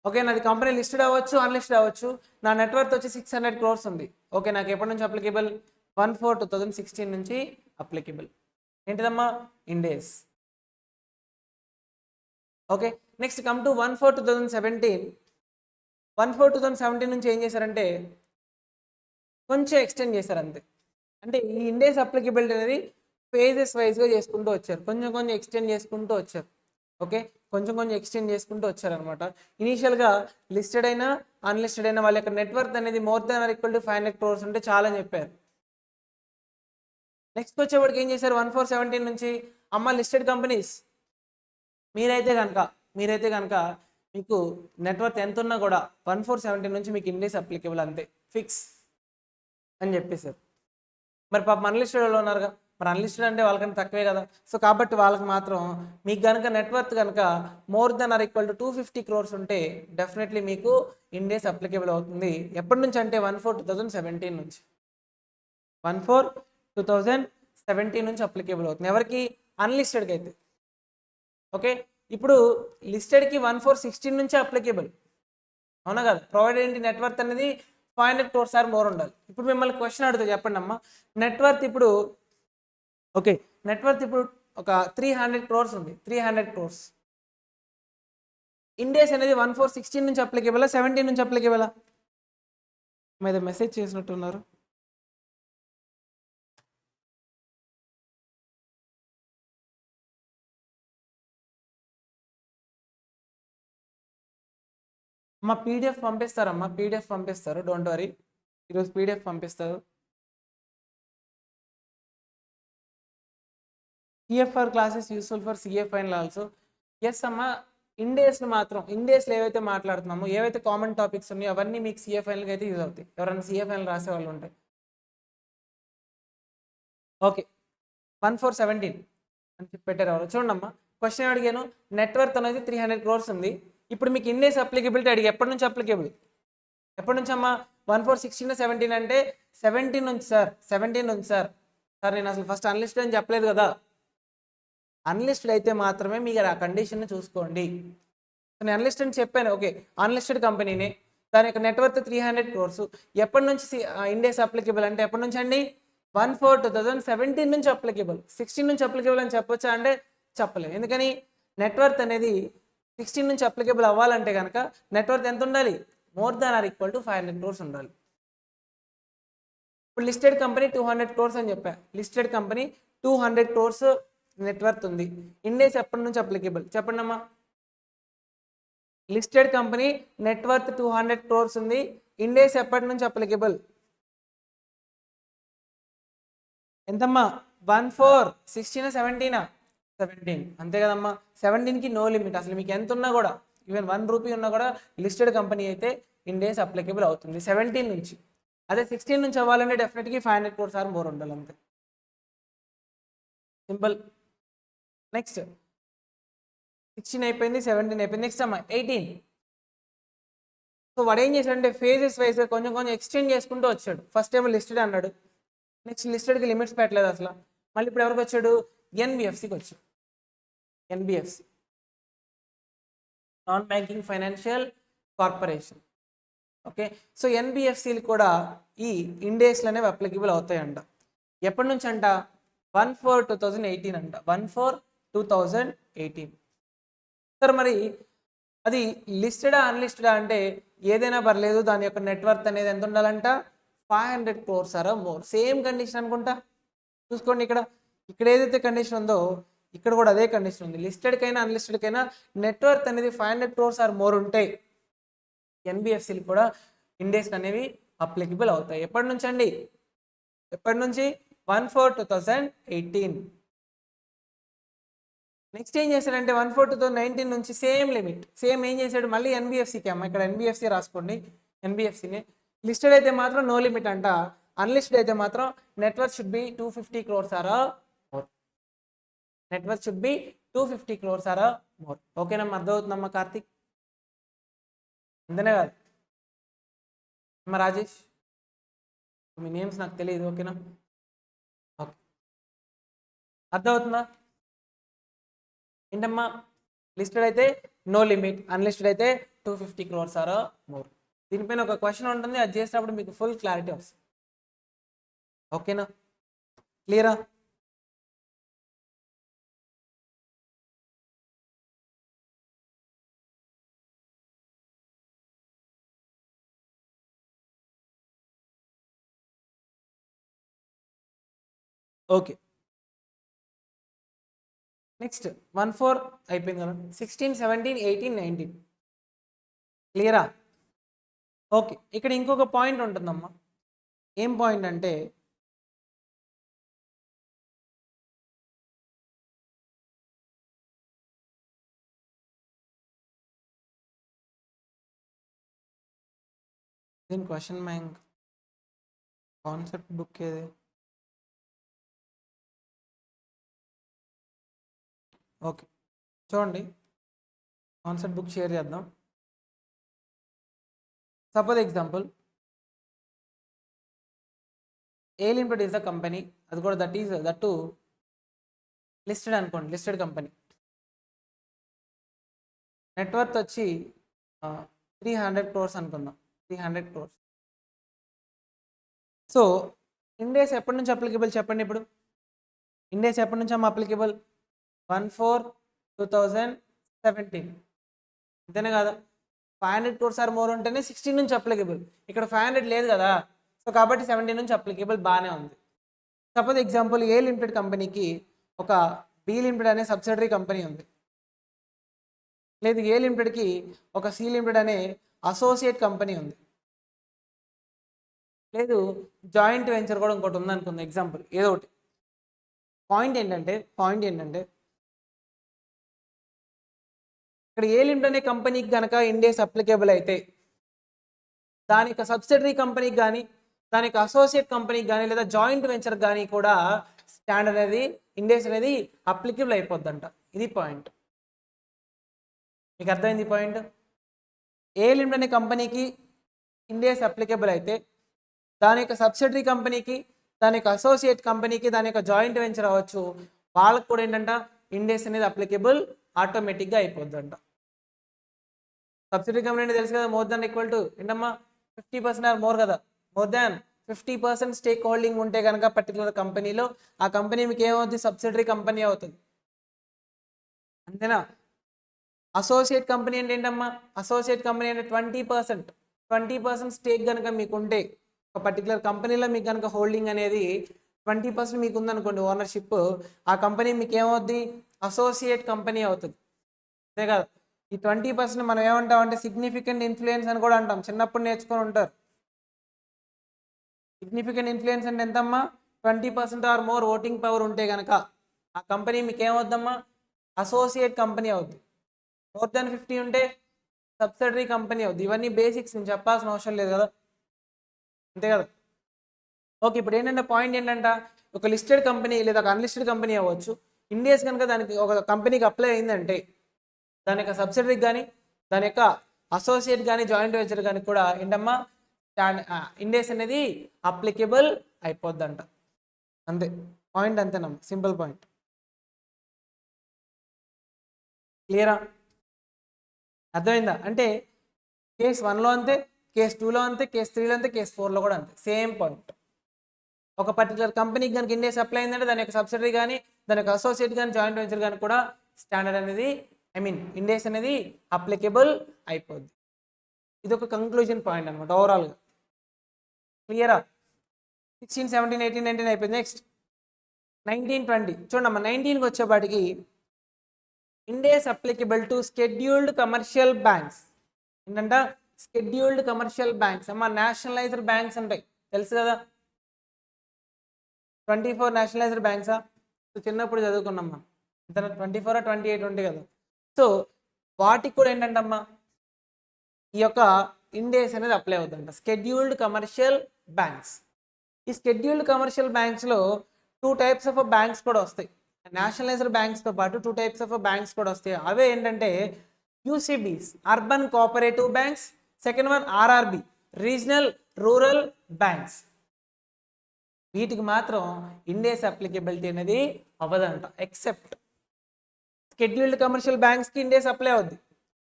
ఓకే, నాది కంపెనీ లిస్టెడ్ అవ్వచ్చు, అన్లిస్టెడ్ అవ్వచ్చు, నా నెట్వర్త్ వచ్చి 600 crores ఉంది. ఓకే, నాకు ఎప్పటి నుంచి అప్లికేబుల్ 1/4/2016 నుంచి అప్లికేబుల్. ఏంటిదమ్మా Ind AS. Okay, next come to 1/4/2017. 1/4/2017 నుంచి ఏం చేశారంటే కొంచెం ఎక్స్టెండ్ చేశారు అంతే. అంటే ఈ ఇండియాస్ అప్లికేబిలిటీ అనేది ఫేజెస్ వైజ్గా చేసుకుంటూ వచ్చారు, కొంచెం ఎక్స్టెండ్ చేసుకుంటూ వచ్చారు. ఓకే, కొంచెం ఎక్స్టెండ్ చేసుకుంటూ వచ్చారనమాట. ఇనీషియల్గా లిస్టెడ్ అయినా అన్లిస్టెడ్ అయినా వాళ్ళ యొక్క నెట్వర్క్ అనేది more than or equal to 500 crores ఉంటే చాలా అని చెప్పారు. నెక్స్ట్ వచ్చేవాడికి ఏం చేశారు 1/4/17 నుంచి లిస్టెడ్ కంపెనీస్ మీరైతే కనుక మీకు నెట్వర్క్ ఎంత ఉన్నా కూడా 1/4/17 నుంచి మీకు ఇండియాస్ అప్లికేబుల్ అంతే, ఫిక్స్ అని చెప్పేశారు. మరి పాప అన్లిస్టెడ్ వాళ్ళు ఉన్నారుగా, మరి అన్లిస్టెడ్ అంటే వాళ్ళకంటే తక్కువే కదా. సో కాబట్టి వాళ్ళకి మాత్రం మీకు కనుక నెట్వర్త్ కనుక more than or equal to 250 crores ఉంటే డెఫినెట్లీ మీకు ఇండేస్ అప్లికేబుల్ అవుతుంది. ఎప్పటి నుంచి అంటే 1/4/2017 నుంచి 1/4/2017 నుంచి అప్లికేబుల్ అవుతుంది. ఎవరికి? అన్లిస్టెడ్కి అయితే. ఓకే, ఇప్పుడు లిస్టెడ్కి 1/4/16 నుంచి అప్లికేబుల్, అవునా కదా. ప్రొవైడెడ్ ఏంటి? నెట్వర్త్ అనేది 500 crores ఆర్ మోర్ ఉండాలి. ఇప్పుడు మిమ్మల్ని క్వశ్చన్ అడుగుతా, చెప్పండి అమ్మా. నెట్వర్త్ ఇప్పుడు ఓకే, నెట్వర్త్ ఇప్పుడు ఒక 300 crores ఉంది. 300 crores ఇండేస్ అనేది 1/4/16 నుంచి అప్లికేబులా 17 నుంచి అప్లికేబులా? మీద మెసేజ్ చేసినట్టున్నారు. అమ్మా పీడిఎఫ్ పంపిస్తారమ్మా, పీడిఎఫ్ పంపిస్తారు, డోంట్ వరీ. ఈరోజు పీడిఎఫ్ పంపిస్తారు. CFR classes useful for CA final also. Yes అమ్మా, ఇండేస్ని మాత్రం ఇండేస్లో ఏవైతే మాట్లాడుతున్నామో, ఏవైతే కామన్ టాపిక్స్ ఉన్నాయో అవన్నీ మీకు సిఏ ఫైనల్కి అయితే యూజ్ అవుతాయి. ఎవరైనా సిఏ ఫైనల్ రాసే వాళ్ళు ఉంటాయి. ఓకే, 1/4/17 అని చెప్పి పెట్టారు ఎవరు. చూడండి అమ్మా, క్వశ్చన్ అడిగాను. నెట్వర్త్ అనేది 300 crores ఉంది. ఇప్పుడు మీకు ఇండేస్ అప్లికేబిలిటీ అడిగి ఎప్పటి నుంచి అప్లికేబుల్? ఎప్పటి నుంచి అమ్మా? 1/4/16 అంటే 17 నుంచి సార్, 17 నుంచి సార్. సార్ నేను అసలు ఫస్ట్ అన్లిస్టెడ్ అని చెప్పలేదు కదా. అన్లిస్టెడ్ అయితే మాత్రమే మీరు ఆ కండిషన్ని చూసుకోండి. నేను అన్లిస్టెడ్ అని చెప్పాను, ఓకే, అన్లిస్టెడ్ కంపెనీనే, దాని యొక్క నెట్వర్త్ 300 crores. ఎప్పటి నుంచి ఇండేస్ అప్లికేబుల్ అంటే ఎప్పటి నుంచి అండి? 1/4/2017 నుంచి అప్లికేబుల్. 16 నుంచి అప్లికేబుల్ అని చెప్పొచ్చా అంటే చెప్పలేము. ఎందుకని? నెట్వర్త్ అనేది 16 నుంచి అప్లికేబుల్ అవ్వాలంటే కనుక నెట్వర్త్ ఎంత ఉండాలి? More than or equal to 500 crores ఉండాలి. ఇప్పుడు లిస్టెడ్ కంపెనీ 200 crores అని చెప్పా. లిస్టెడ్ కంపెనీ 200 crores నెట్వర్త్ ఉంది. ఇండేస్ ఎప్పటి నుంచి అప్లికేబుల్ చెప్పండి అమ్మా. లిస్టెడ్ కంపెనీ నెట్వర్త్ 200 crores ఉంది. ఇండేస్ ఎప్పటి నుంచి అప్లికేబుల్? ఎంతమ్మా? 1/4/16 17 17 అంతే కదమ్మా. 17కి నో లిమిట్. అసలు మీకు ఎంత ఉన్నా కూడా, ఈవెన్ 1 రూపీ ఉన్నా కూడా లిస్టెడ్ కంపెనీ అయితే ఇండేస్ అప్లికేబుల్ అవుతుంది 17 నుంచి. అదే 16 నుంచి అవ్వాలంటే డెఫినెట్గా 500 crores ఆర్ మోర్ ఉండాలి, అంతే. సింపుల్. నెక్స్ట్ 16 అయిపోయింది, 17 అయిపోయింది. నెక్స్ట్ అమ్మా 18. సో వాడు ఏం చేశాడంటే ఫేజెస్ వైజ్గా కొంచెం కొంచెం ఎక్స్టెండ్ చేసుకుంటూ వచ్చాడు. ఫస్ట్ ఏమో లిస్టెడ్ అన్నాడు, నెక్స్ట్ లిస్టెడ్కి లిమిట్స్ పెట్టలేదు అసలు. మళ్ళీ ఇప్పుడు ఎవరికి వచ్చాడు? ఎన్బిఎఫ్సికి వచ్చాడు. NBFC, non banking financial corporation. Okay, so ఎన్బిఎఫ్సిలు కూడా ఈ ఇండేస్లు అనేవి అప్లికేబుల్ అవుతాయంట. ఎప్పటి నుంచి అంట? 1/4/2018 అంట. 1/4/2018. సార్ మరి అది లిస్టెడా అన్లిస్టెడా అంటే ఏదైనా పర్లేదు, దాని యొక్క నెట్వర్త్ అనేది ఎంత ఉండాలంట? 500 crores or more. Same condition అనుకుంటా. చూసుకోండి, ఇక్కడ ఇక్కడ ఏదైతే కండిషన్ ఉందో ఇక్కడ కూడా అదే కండిషన్ ఉంది. లిస్టెడ్కైనా అన్లిస్టెడ్కైనా నెట్వర్త్ అనేది 500 crores ఆర్ మోర్ ఉంటే ఎన్బిఎఫ్సిలు కూడా ఇండేస్ అనేవి అప్లికేబుల్ అవుతాయి. ఎప్పటి నుంచి అండి? ఎప్పటి నుంచి? 1/4/2018. నెక్స్ట్ ఏం చేశాడంటే 1/4/2019 నుంచి సేమ్ లిమిట్, సేమ్ ఏం చేశాడు? మళ్ళీ ఎన్బిఎఫ్సికి అమ్మ, ఇక్కడ ఎన్బిఎఫ్సి రాసుకోండి. ఎన్బిఎఫ్సిని లిస్టెడ్ అయితే మాత్రం నో లిమిట్ అంట, అన్లిస్టెడ్ అయితే మాత్రం net worth should be 250 crores or more. Net worth should be 250 crores or more. ఓకేనమ్మా, అర్థమవుతుందమ్మా కార్తిక్? అంతేనే కాదు అమ్మ రాజేష్, మీ నేమ్స్ నాకు తెలియదు, ఓకేనా? ఓకే, అర్థమవుతుందా? ఏంటమ్మా? లిస్టెడ్ అయితే నో లిమిట్, అన్లిస్టెడ్ అయితే 250 crores ఆర్ మోర్. దీనిపైన ఒక క్వశ్చన్ ఉంటుంది, అది చేసినప్పుడు మీకు ఫుల్ క్లారిటీ వస్తుంది. ఓకేనా? క్లియరా? ఓకే, నెక్స్ట్ 1/4 అయిపోయింది కదా. 16 17 18 19 క్లియరా? ఓకే, ఇక్కడ ఇంకొక పాయింట్ ఉంటుందమ్మా. ఏం పాయింట్ అంటే దీని క్వశ్చన్ బ్యాంక్ కాన్సెప్ట్ బుక్ ఏది? ఓకే, చూడండి కాన్సెప్ట్ బుక్ షేర్ చేద్దాం. Suppose example, a limited is the company, అది కూడా దట్ టు లిస్టెడ్ అనుకోండి, లిస్టెడ్ కంపెనీ. నెట్వర్త్ వచ్చి 300 crores అనుకుందాం, 300 crores. సో ఇండేస్ ఎప్పటి నుంచి అప్లికబుల్ చెప్పండి. ఇప్పుడు ఇండేస్ ఎప్పటి నుంచి అప్లికబుల్? 1/4/2017, అంతేనే కదా. 500 crores ఆర్ మోర్ ఉంటేనే 16 నుంచి అప్లికబుల్. ఇక్కడ 500 లేదు కదా, సో కాబట్టి 17 నుంచి అప్లికబుల్, బాగానే ఉంది. సపోజ్ ఎగ్జాంపుల్, ఏ లిమిటెడ్ కంపెనీకి ఒక బి లిమిటెడ్ అనే సబ్సిడరీ కంపెనీ ఉంది, లేదు ఏ లిమిటెడ్కి ఒక సి లిమిటెడ్ అనే అసోసియేట్ కంపెనీ ఉంది, లేదు జాయింట్ వెంచర్ కూడా ఇంకోటి ఉందనుకుంది ఎగ్జాంపుల్, ఏదో ఒకటి. పాయింట్ ఏంటంటే ఇక్కడ ఏ లిమిటెడ్ అనే కంపెనీకి కనుక ఇండేస్ అప్లికేబుల్ అయితే దాని యొక్క సబ్సిడరీ కంపెనీకి కానీ, దాని యొక్క అసోసియేట్ కంపెనీకి కానీ, లేదా జాయింట్ వెంచర్ కానీ కూడా స్టాండర్డ్ అనేది, ఇండేస్ అనేది అప్లికేబుల్ అయిపోద్దంట. ఇది పాయింట్. మీకు అర్థమైంది పాయింట్? ఏ లిమిటెడ్ అనే కంపెనీకి ఇండేస్ అప్లికేబుల్ అయితే దాని యొక్క సబ్సిడరీ కంపెనీకి, దాని యొక్క అసోసియేట్ కంపెనీకి, దాని యొక్క జాయింట్ వెంచర్ అవ్వచ్చు, వాళ్ళకు కూడా ఏంటంట ఇండేస్ అనేది అప్లికేబుల్ ఆటోమేటిక్గా అయిపోద్దంట. సబ్సిడరీ కంపెనీ అంటే తెలుసు కదా, మోర్ దాన్ ఈక్వల్ టు ఏంటమ్మా 50% ఆర్ మోర్ కదా. మోర్ దాన్ 50% స్టేక్ హోల్డింగ్ ఉంటే కనుక పర్టికులర్ కంపెనీలో, ఆ కంపెనీ మీకు ఏమవుతుంది? సబ్సిడరీ కంపెనీ అవుతుంది, అంతేనా. అసోసియేట్ కంపెనీ అంటే ఏంటమ్మా? అసోసియేట్ కంపెనీ అంటే 20% స్టేక్ కనుక మీకు ఉంటే, ఒక పర్టికులర్ కంపెనీలో మీకు కనుక హోల్డింగ్ అనేది 20% మీకు ఉందనుకోండి, ఓనర్షిప్, ఆ కంపెనీ మీకు ఏమవుద్ది? అసోసియేట్ కంపెనీ అవుతుంది, అంతే కదా. ఈ 20% మనం ఏమంటాం అంటే సిగ్నిఫికెంట్ ఇన్ఫ్లుయెన్స్ అని కూడా అంటాం, చిన్నప్పుడు నేర్చుకొని ఉంటారు. సిగ్నిఫికెంట్ ఇన్ఫ్లుయెన్స్ అంటే ఎంతమ్మా? 20% ఆర్ మోర్ ఓటింగ్ పవర్ ఉంటే కనుక ఆ కంపెనీ మీకు ఏమవుద్దమ్మా? అసోసియేట్ కంపెనీ అవుద్ది. మోర్ దాన్ 50 ఉంటే సబ్సిడరీ కంపెనీ అవుద్ది. ఇవన్నీ బేసిక్స్, నేను చెప్పాల్సిన అవసరం లేదు కదా, అంతే కదా. ఓకే, ఇప్పుడు ఏంటంటే పాయింట్ ఏంటంట, ఒక లిస్టెడ్ కంపెనీ లేదా ఒక అన్లిస్టెడ్ కంపెనీ అవ్వచ్చు, ఇండియాస్ కనుక దానికి ఒక కంపెనీకి అప్లై అయిందంటే దాని యొక్క సబ్సిడరీకి కానీ, దాని యొక్క అసోసియేట్ కానీ, జాయింట్ వెంచర్ కానీ కూడా ఏంటమ్మా ఇండేస్ అనేది అప్లికేబుల్ అయిపోద్దంట, అంతే. పాయింట్ అంతేనమ్మా, సింపుల్ పాయింట్. క్లియరా? అర్థమైందా? అంటే కేస్ 1లో అంతే, కేస్ 2లో అంతే, కేస్ 3లో అంతే, కేస్ 4లో కూడా అంతే, సేమ్ పాయింట్. ఒక పర్టికులర్ కంపెనీకి కనుక ఇండేస్ అప్లై అయిందంటే దాని యొక్క సబ్సిడరీ కానీ, దాని యొక్క అసోసియేట్ కానీ, జాయింట్ వెంచర్ కానీ కూడా స్టాండర్డ్ అనేది, ఇండేస్ అనేది అప్లికేబుల్ అయిపోద్ది. ఇది ఒక కంక్లూజన్ పాయింట్ అనమాట ఓవరాల్గా. క్లియరా? 16, 17, 18, 19 అయిపోయింది. నెక్స్ట్ 19, 20 చూడమ్మా. 19కి వచ్చేపాటికి Ind AS applicable to scheduled commercial banks. ఏంటంట? Scheduled commercial banks. అమ్మా నేషనలైజ్డ్ బ్యాంక్స్ ఉంటాయి, తెలుసు కదా. 24 నేషనలైజ్డ్ బ్యాంక్సా? చిన్నప్పుడు చదువుకున్నాం మనం, 24 or 28 ఉంటాయి కదా. సో వాటికి కూడా ఏంటంటమ్మా ఈ యొక్క ఇండేస్ అనేది అప్లై అవుతుందంట, స్కెడ్యూల్డ్ కమర్షియల్ బ్యాంక్స్. ఈ స్కెడ్యూల్డ్ కమర్షియల్ బ్యాంక్స్లో 2 types ఆఫ్ బ్యాంక్స్ కూడా వస్తాయి. నేషనలైజ్డ్ బ్యాంక్స్తో పాటు 2 types ఆఫ్ బ్యాంక్స్ కూడా వస్తాయి. అవే ఏంటంటే UCBs, urban cooperative banks. Second one RRB, regional rural banks. వీటికి మాత్రం ఇండేస్ అప్లికేబిలిటీ అనేది అవ్వదంట, ఎక్సెప్ట్ స్కెడ్యూల్డ్ కమర్షియల్ బ్యాంక్స్కి ఇండేస్ అప్లై అవుద్ది,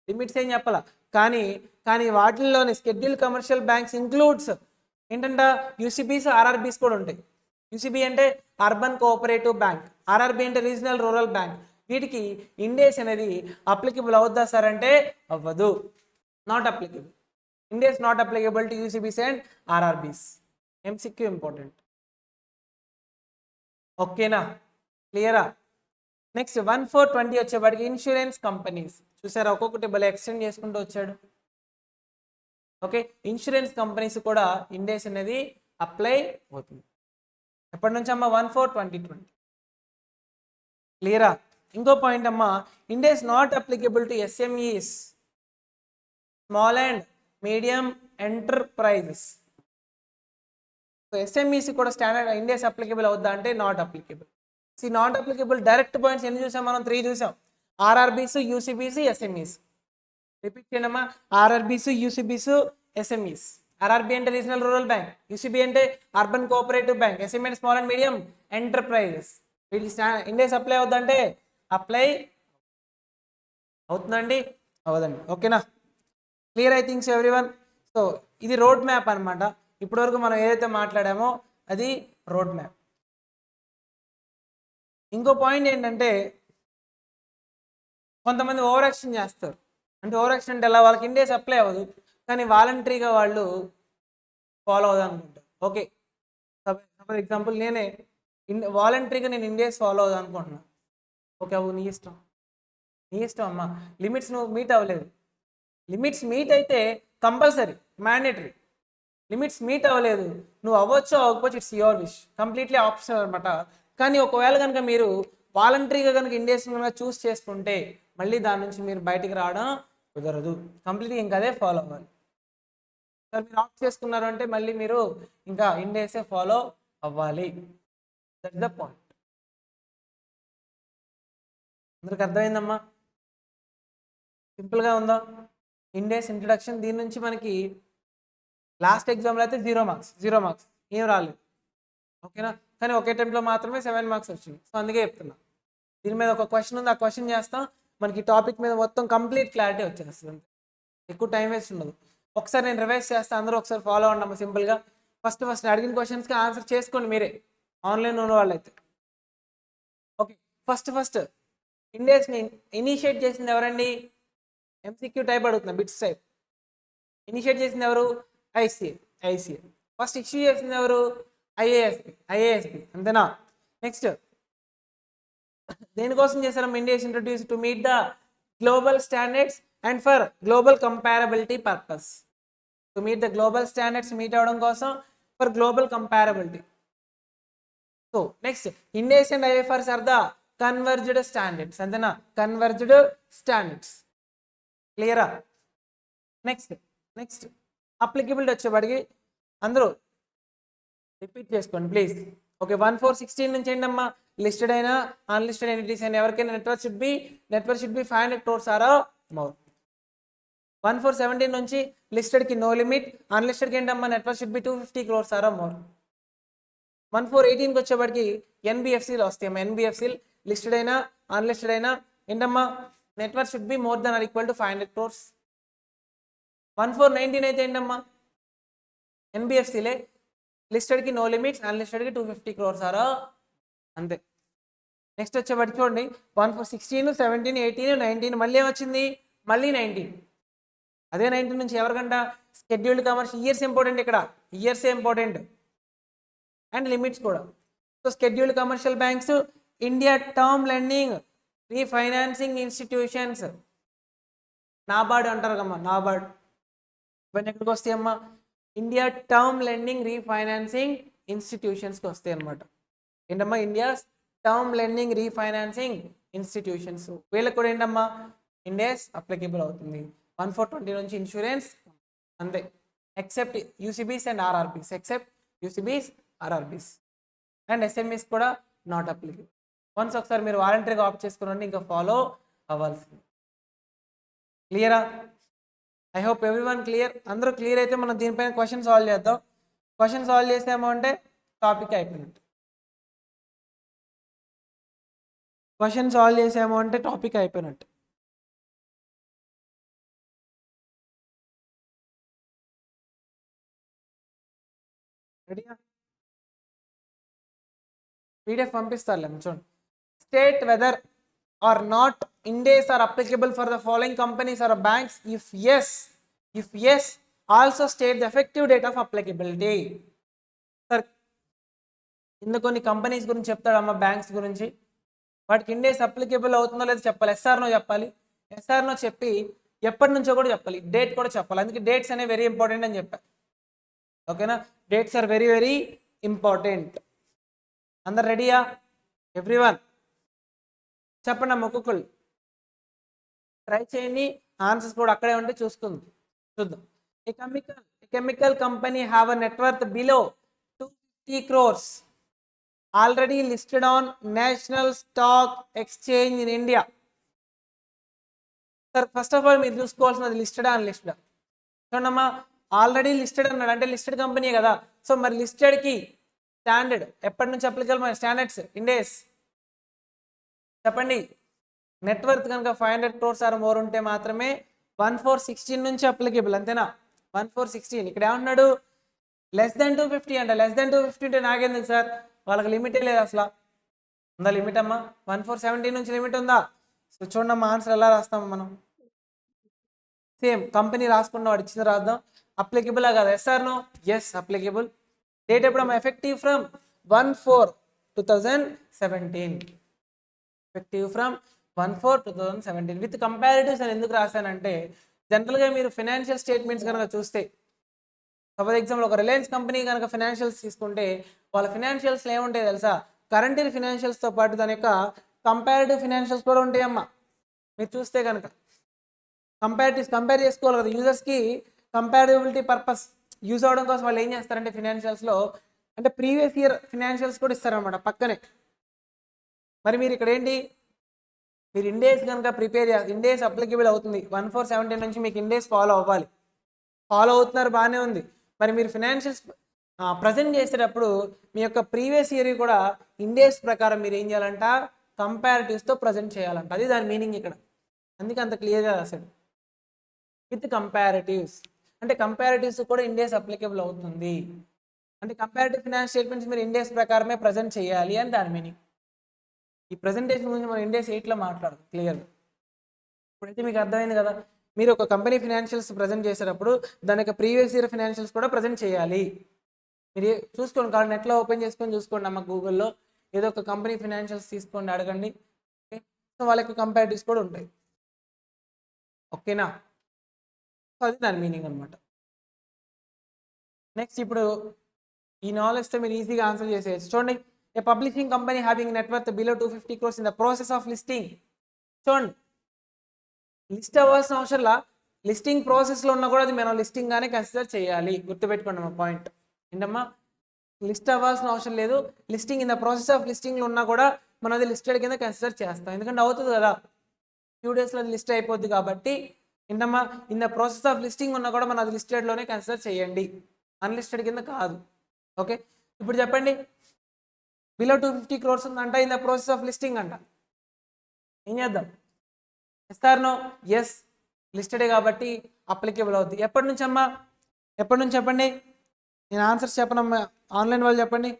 లిమిట్స్ ఏం చెప్పాల. కానీ వాటిల్లోని స్కెడ్యూల్డ్ కమర్షియల్ బ్యాంక్స్ ఇంక్లూడ్స్ ఏంటంట యూసీబీస్, ఆర్ఆర్బీస్ కూడా ఉంటాయి. యూసీబీ అంటే అర్బన్ కోఆపరేటివ్ బ్యాంక్, ఆర్ఆర్బీ అంటే రీజనల్ రూరల్ బ్యాంక్. వీటికి ఇండేస్ అనేది అప్లికబుల్ అవుద్దా సార్ అంటే అవ్వదు, not applicable. Ind AS not applicable to UCBs and RRBs. MCQ important, ఓకేనా? క్లియరా? నెక్స్ట్ 1420 వచ్చేవాడికి ఇన్సూరెన్స్ కంపెనీస్. చూసారా, ఒక్కొక్కటి భలే ఎక్స్టెండ్ చేసుకుంటూ వచ్చాడు. ఓకే, ఇన్సూరెన్స్ కంపెనీస్ కూడా ఇండేస్ అనేది అప్లై అవుతుంది. ఎప్పటి నుంచి అమ్మా? 1/4/2020. క్లియరా? ఇంకో పాయింట్ అమ్మా, Ind AS not applicable to SMEs, small and medium enterprises. So SMEs కూడా స్టాండర్డ్ ఇండేస్ అప్లికబుల్ అవుద్దా అంటే not applicable. Not applicable direct points ఎన్ని చూసాం మనం? 3 చూసాం. RRBs, UCBs, SMEs. రిపీట్ చేయండి అమ్మా. RRBs, UCBs, SMEs. ఆర్ఆర్బీ అంటే రీజనల్ రూరల్ బ్యాంక్, యూసీబీ అంటే అర్బన్ కోఆపరేటివ్ బ్యాంక్, ఎస్ఎంఈ అంటే స్మాల్ అండ్ మీడియం ఎంటర్ప్రైజెస్. వీటికి ఇండియా అప్లై అవుతుందంటే అప్లై అవుతుందండి, అవదండి. ఓకేనా? Clear I thinks everyone. So ఇది రోడ్ మ్యాప్ అనమాట. ఇప్పటివరకు మనం ఏదైతే మాట్లాడామో అది రోడ్ మ్యాప్. ఇంకో పాయింట్ ఏంటంటే కొంతమంది ఓవర్ యాక్షన్ చేస్తారు. అంటే ఓవర్ యాక్షన్ అంటే ఎలా, వాళ్ళకి ఇండియా అప్లై అవ్వదు కానీ వాలంటరీగా వాళ్ళు ఫాలో అవుదాం అనుకుంటారు. ఓకే, ఫర్ ఎగ్జాంపుల్ నేనే వాలంటరీగా నేను ఇండియా ఫాలో అవుదాం అనుకుంటున్నాను. ఓకే, అవు నీ ఇష్టం, నీ ఇష్టం అమ్మా. లిమిట్స్ నువ్వు మీట్ అవ్వలేదు. లిమిట్స్ మీట్ అయితే కంపల్సరీ మ్యాండేటరీ. లిమిట్స్ మీట్ అవ్వలేదు, నువ్వు అవ్వచ్చు అవ్వకపోవచ్చు, it's your wish, completely optional అనమాట. కానీ ఒకవేళ కనుక మీరు వాలంటరీగా కనుక ఇండియన్స్ కనుక చూస్ చేసుకుంటే మళ్ళీ దాని నుంచి మీరు బయటికి రావడం కుదరదు. కంప్లీట్గా ఇంకా అదే ఫాలో అవ్వాలి. సార్ మీరు ఆప్ట్ చేసుకున్నారు అంటే మళ్ళీ మీరు ఇంకా ఇండియన్సే ఫాలో అవ్వాలి. That's the point. అందరికి అర్థమైందమ్మా? సింపుల్గా ఉందా? Indus introduction. దీని నుంచి మనకి లాస్ట్ ఎగ్జామ్లో అయితే 0 మార్క్స్ ఏం రాలేదు. ఓకేనా? కానీ ఒకే టైంలో మాత్రమే 7 మార్క్స్ వచ్చింది. సో అందుకే చెప్తున్నా. దీని మీద ఒక క్వశ్చన్ ఉంది, ఆ క్వశ్చన్ చేస్తాం, మనకి టాపిక్ మీద మొత్తం కంప్లీట్ క్లారిటీ వచ్చేస్తుంది. ఎక్కువ టైం వేస్ట్ ఉండదు. ఒకసారి నేను రివైజ్ చేస్తాను, అందరూ ఒకసారి ఫాలో అవ్వండి సింపుల్గా. ఫస్ట్ అడిగిన క్వశ్చన్స్కి ఆన్సర్ చేసుకోండి మీరే, ఆన్లైన్ ఉన్న వాళ్ళైతే. ఓకే, ఫస్ట్ ఇండియాస్ని ఇనిషియేట్ చేసింది ఎవరండి? ఎంసీక్యూ టైప్ అడుగుతున్నా, బిట్స్ టైప్. ఇనిషియేట్ చేసింది ఎవరు? ఐసీఏ. ఫస్ట్ ఇష్యూ చేసింది ఎవరు? ఐఏఎస్బి. అంతేనా? నెక్స్ట్ దేనికోసం చేశారు? Ind AS introduce to meet the global standards and for global comparability purpose. To meet the global standards meet అవడం కోసం, for global comparability. So next Ind AS and IFRS are the converged standards. అంతేనా? Converged standards. క్లియరా? Next applicability వచ్చేవాడికి అందరూ repeat చేసుకోండి please. Okay, 1/4/16 నుంచి ఏంటమ్మా? Listed అయినా అన్లిస్టెడ్ ఎంటిటీస్ అయినా ఎవరికైనా net worth should be 500 crores or more. 1/4/17 నుంచి లిస్టెడ్కి నో లిమిట్, అన్లిస్టెడ్కి ఏంటమ్మా? Net worth should be 250 crores or more. 1/4/18కి వచ్చేప్పటికి ఎన్బిఎఫ్సీలు వస్తాయమ్మా. ఎన్బిఎఫ్సీలు లిస్టెడ్ అయినా అన్లిస్టెడ్ అయినా ఏంటమ్మా? Net worth should be more than or equal to 500 crores. 1/4/19 అయితే ఏంటమ్మా? ఎన్బిఎఫ్సీలే, లిస్టెడ్కి నో లిమిట్స్, అన్లిస్టెడ్కి 250 crores ఆర్ అంతే. నెక్స్ట్ వచ్చేవాటి చూడండి, 1/4/16, 17, 18, 19, మళ్ళీ ఏమొచ్చింది? మళ్ళీ 19. అదే 19 నుంచి ఎవరికంట? Scheduled commercial. ఇయర్స్ ఇంపార్టెంట్ ఇక్కడ, ఇయర్సే ఇంపార్టెంట్ అండ్ లిమిట్స్ కూడా. So scheduled commercial banks, India term lending refinancing institutions, NABARD అంటారు కమ్మా, నాబార్డ్. ఇవన్నీ ఎక్కడికి వస్తాయమ్మా? ఇండియా టర్మ్ లెండింగ్ రీఫైనాన్సింగ్ ఇన్స్టిట్యూషన్స్కి వస్తాయి అనమాట. ఏంటమ్మా? India term lending refinancing institutions. వీళ్ళకి కూడా ఏంటమ్మా? ఇండియాస్ అప్లికబుల్ అవుతుంది. 1/4/20 నుంచి ఇన్సూరెన్స్ అంతే, except UCBs and RRBs. And SMEs కూడా నాట్ అప్లికబుల్. వన్స్ ఒకసారి మీరు వాలంటరీగా ఆప్ట్ చేసుకుని ఇంకా ఫాలో అవ్వాల్సింది. క్లియరా? I hope everyone clear. అందరూ క్లియర్ అయితే మనం దీనిపైన క్వశ్చన్ సాల్వ్ చేద్దాం. క్వశ్చన్ సాల్వ్ చేసాము అంటే టాపిక్ అయిపోయినట్టు. క్వశ్చన్ సాల్వ్ చేసాము అంటే టాపిక్ అయిపోయినట్టు. రెడీగా? పీడిఎఫ్ పంపిస్తారులే చూడండి. State whether or not Ind AS are applicable for the following companies or banks. If yes also state the effective date of applicability. Sir కింద కొన్ని కంపెనీస్ గురించి చెప్తాడమ్మా, బ్యాంక్స్ గురించి. వాటికి ఇండియాస్ అప్లికబుల్ అవుతుందో లేదో చెప్పాలి. ఎస్ఆర్నో చెప్పాలి. ఎస్ఆర్నో చెప్పి ఎప్పటి నుంచో కూడా చెప్పాలి, డేట్ కూడా చెప్పాలి. అందుకే డేట్స్ అనేవి వెరీ ఇంపార్టెంట్ అని చెప్పాను. ఓకేనా? Dates are very very important. అందరు రెడీయా? ఎవ్రీవన్ చెప్పండి అమ్మ, ఒక్కొక్కళ్ళు ట్రై చేయండి. ఆన్సర్స్ కూడా అక్కడే ఉంటే చూద్దాం. A chemical company have a net worth below 250 crores already listed on National Stock Exchange in India. Sir first of all మీరు చూసుకోవాల్సినది లిస్టెడ్ అన్లిస్టెడ్. చూడమ్మా, ఆల్రెడీ లిస్టెడ్ అన్నాడు అంటే లిస్టెడ్ కంపెనీ కదా. సో మరి లిస్టెడ్కి స్టాండర్డ్ ఎప్పటి నుంచి అప్లికబుల్, మరి స్టాండర్డ్స్ ఇండేస్ చెప్పండి. నెట్వర్క్ కనుక 500 crores ఆర్ మోర్ ఉంటే మాత్రమే 1416 నుంచి అప్లికేబుల్, అంతేనా? 1416 ఇక్కడ ఏమంటున్నాడు, లెస్ దెన్ 250 అంట. లెస్ దెన్ 250 అంటే నాకెందుకు సార్, వాళ్ళకి లిమిటే లేదు అసలు. ఉందా లిమిట్ అమ్మా? 1417 నుంచి లిమిట్ ఉందా? సో చూడండి అమ్మా, ఆన్సర్ ఎలా రాస్తాము మనం, సేమ్ కంపెనీ రాసుకున్న వాడు ఇచ్చింది రాద్దాం. అప్లికేబుల్ కదా, yes or no? Yes applicable. Date ఎప్పుడమ్మా? Effective from 1/4/2017. Effective from 1/4/2017 with comparatives అని ఎందుకు రాశానంటే, జనరల్గా మీరు ఫైనాన్షియల్ స్టేట్మెంట్స్ కనుక చూస్తే, సపోజ్ ఎగ్జాంపుల్ ఒక రిలయన్స్ కంపెనీ కనుక ఫైనాన్షియల్స్ తీసుకుంటే వాళ్ళ ఫైనాన్షియల్స్లో ఏముంటాయి తెలుసా, కరెంట్ ఇయర్ ఫైనాన్షియల్స్తో పాటు దాని యొక్క కంపారిటివ్ ఫైనాన్షియల్స్ కూడా ఉంటాయమ్మా. మీరు చూస్తే కనుక కంపేర్ చేసుకోవాలి కదా, యూజర్స్కి కంపారిబిలిటీ పర్పస్ యూజ్ అవ్వడం కోసం వాళ్ళు ఏం చేస్తారంటే ఫైనాన్షియల్స్లో అంటే ప్రీవియస్ ఇయర్ ఫైనాన్షియల్స్ కూడా ఇస్తారనమాట పక్కనే. మరి మీరు ఇక్కడ ఏంటి, మీరు ఇండేస్ కనుక ప్రిపేర్ చేయాలి, ఇండేస్ అప్లికేబుల్ అవుతుంది 1417 నుంచి మీకు ఇండేస్ ఫాలో అవ్వాలి. ఫాలో అవుతున్నారు, బాగానే ఉంది. మరి మీరు ఫైనాన్షియల్స్ ప్రజెంట్ చేసేటప్పుడు మీ యొక్క ప్రీవియస్ ఇయర్ కూడా ఇండేస్ ప్రకారం మీరు ఏం చేయాలంట, కంపారిటివ్స్తో ప్రజెంట్ చేయాలంట. అది దాని మీనింగ్ ఇక్కడ, అందుకే అంత క్లియర్గా రాశాడు. విత్ కంపారిటివ్స్ అంటే కంపారిటివ్స్ కూడా ఇండేస్ అప్లికేబుల్ అవుతుంది, అంటే కంపారిటివ్ ఫైనాన్స్ స్టేట్మెంట్స్ మీరు ఇండేస్ ప్రకారమే ప్రజెంట్ చేయాలి అని దాని మీనింగ్. ఈ ప్రజెంటేషన్ గురించి మనం ఇండేస్ 8లో మాట్లాడదాం క్లియర్గా. ఇప్పుడైతే మీకు అర్థమైంది కదా, మీరు ఒక కంపెనీ ఫైనాన్షియల్స్ ప్రజెంట్ చేసేటప్పుడు దాని యొక్క ప్రీవియస్ ఇయర్ ఫైనాన్షియల్స్ కూడా ప్రజెంట్ చేయాలి. మీరు చూసుకోండి, కాదు నెట్లో ఓపెన్ చేసుకొని చూసుకోండి అమ్మ, గూగుల్లో ఏదో ఒక కంపెనీ ఫైనాన్షియల్స్ తీసుకోండి, అడగండి. ఓకే, సో వాళ్ళ యొక్క కంపారిటివ్స్ కూడా ఉంటాయి. ఓకేనా, సో అది దాని మీనింగ్ అనమాట. నెక్స్ట్ ఇప్పుడు ఈ నాలెడ్జ్తో మీరు ఈజీగా ఆన్సర్ చేసేయచ్చు. చూడండి, a publishing company having net worth below 250 crores in the process of listing. చూడండి, లిస్ట్ అవ్వాల్సిన అవసరంలా, లిస్టింగ్ ప్రాసెస్లో ఉన్నా కూడా అది మనం లిస్టింగ్ గానే కన్సిడర్ చేయాలి. గుర్తుపెట్టుకోండి మా పాయింట్ ఏంటమ్మా, లిస్ట్ అవ్వాల్సిన అవసరం లేదు, listing in the process of లిస్టింగ్లో ఉన్నా కూడా మనం అది లిస్టెడ్ కింద కన్సిడర్ చేస్తాం, ఎందుకంటే అవుతుంది కదా, ఫ్యూ డేస్లో అది లిస్ట్ అయిపోద్ది కాబట్టి. ఏంటమ్మా, in the process of listing ఉన్నా కూడా మనం అది లిస్టెడ్లోనే కన్సిడర్ చేయండి, అన్లిస్టెడ్ కింద కాదు. ఓకే, ఇప్పుడు చెప్పండి, బిలో 250 crores ఉందంట, in the process of listing అంట, ఏం చేద్దాం? ఇస్తారనో? ఎస్ లిస్టెడే కాబట్టి అప్లికేబుల్ అవుద్ది. ఎప్పటి నుంచి అమ్మా, ఎప్పటి నుంచి చెప్పండి, నేను ఆన్సర్స్ చెప్పనమ్మా. ఆన్లైన్ వాళ్ళు చెప్పండి,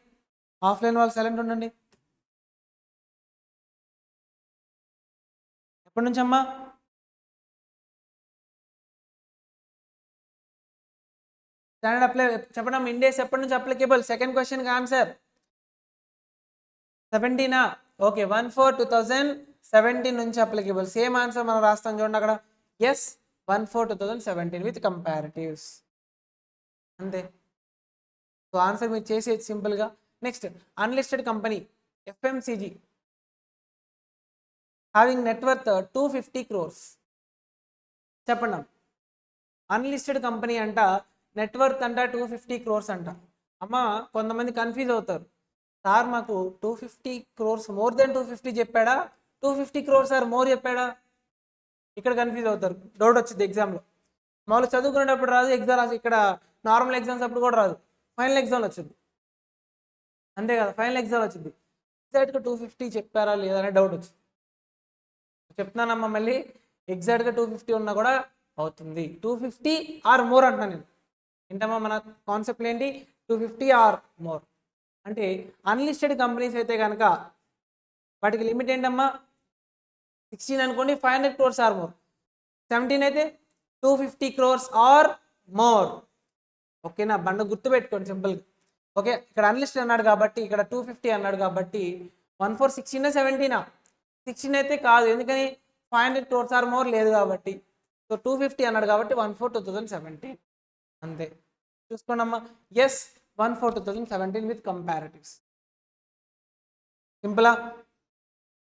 ఆఫ్లైన్ వాళ్ళు సైలెంట్ ఉండండి. ఎప్పటి నుంచి అమ్మా? స్టాండర్డ్ అప్లై చెప్పడం, ఇండేస్ ఎప్పటి నుంచి అప్లికేబుల్? సెకండ్ క్వశ్చన్కి ఆన్సర్ 17 ఓకే, 1/4/2017 నుంచి అప్లికేబుల్. సేమ్ ఆన్సర్ మనం రాస్తాం చూడండి అక్కడ, ఎస్ 1/4/2017 విత్ కంపారిటివ్స్, అంతే. సో ఆన్సర్ మీరు చేసేది సింపుల్గా. Next, unlisted company FMCG having net worth 250 crores. చెప్పండి, అన్లిస్టెడ్ కంపెనీ అంట, నెట్వర్త్ అంట 250 crores అంట. అమ్మ కొంతమంది కన్ఫ్యూజ్ అవుతారు, సార్ మాకు 250 crores మోర్ దెన్ 250 చెప్పాడా, 250 crores ఆర్ మోర్ చెప్పాడా? ఇక్కడ కన్ఫ్యూజ్ అవుతారు, డౌట్ వచ్చింది ఎగ్జామ్లో. మామూలు చదువుకునేటప్పుడు రాదు, ఎగ్జామ్ రాదు, ఇక్కడ నార్మల్ ఎగ్జామ్స్ అప్పుడు కూడా రాదు, ఫైనల్ ఎగ్జామ్లో వచ్చింది, అంతే కదా, ఫైనల్ ఎగ్జామ్ వచ్చింది. ఎగ్జాక్ట్గా 250 చెప్పారా లేదా అనే డౌట్ వచ్చింది. చెప్తున్నానమ్మా మళ్ళీ, ఎగ్జాక్ట్గా 250 ఉన్నా కూడా అవుతుంది, 250 ఆర్ మోర్ అంటున్నాను నేను. ఏంటమ్మా మన కాన్సెప్ట్ ఏంటి, 250 ఆర్ మోర్. అంటే అన్లిస్టెడ్ కంపెనీస్ అయితే కనుక వాటికి లిమిట్ ఏంటమ్మా, 16 అనుకోండి, 500 crores ఆర్ మోర్. 17 అయితే 250 crores ఆర్ మోర్. ఓకేనా, బండ గుర్తుపెట్టుకోండి సింపుల్గా. ఓకే, ఇక్కడ అన్లిస్టెడ్ అన్నాడు కాబట్టి, ఇక్కడ 250 అన్నాడు కాబట్టి 1/4/16 17 16 అయితే కాదు, ఎందుకని 500 crores ఆర్ మోర్ లేదు కాబట్టి. సో 250 అన్నాడు కాబట్టి 1/4/2017, అంతే. చూసుకోండి అమ్మా, ఎస్ 1/4/2017 విత్ కంపారిటివ్స్. సింపులా,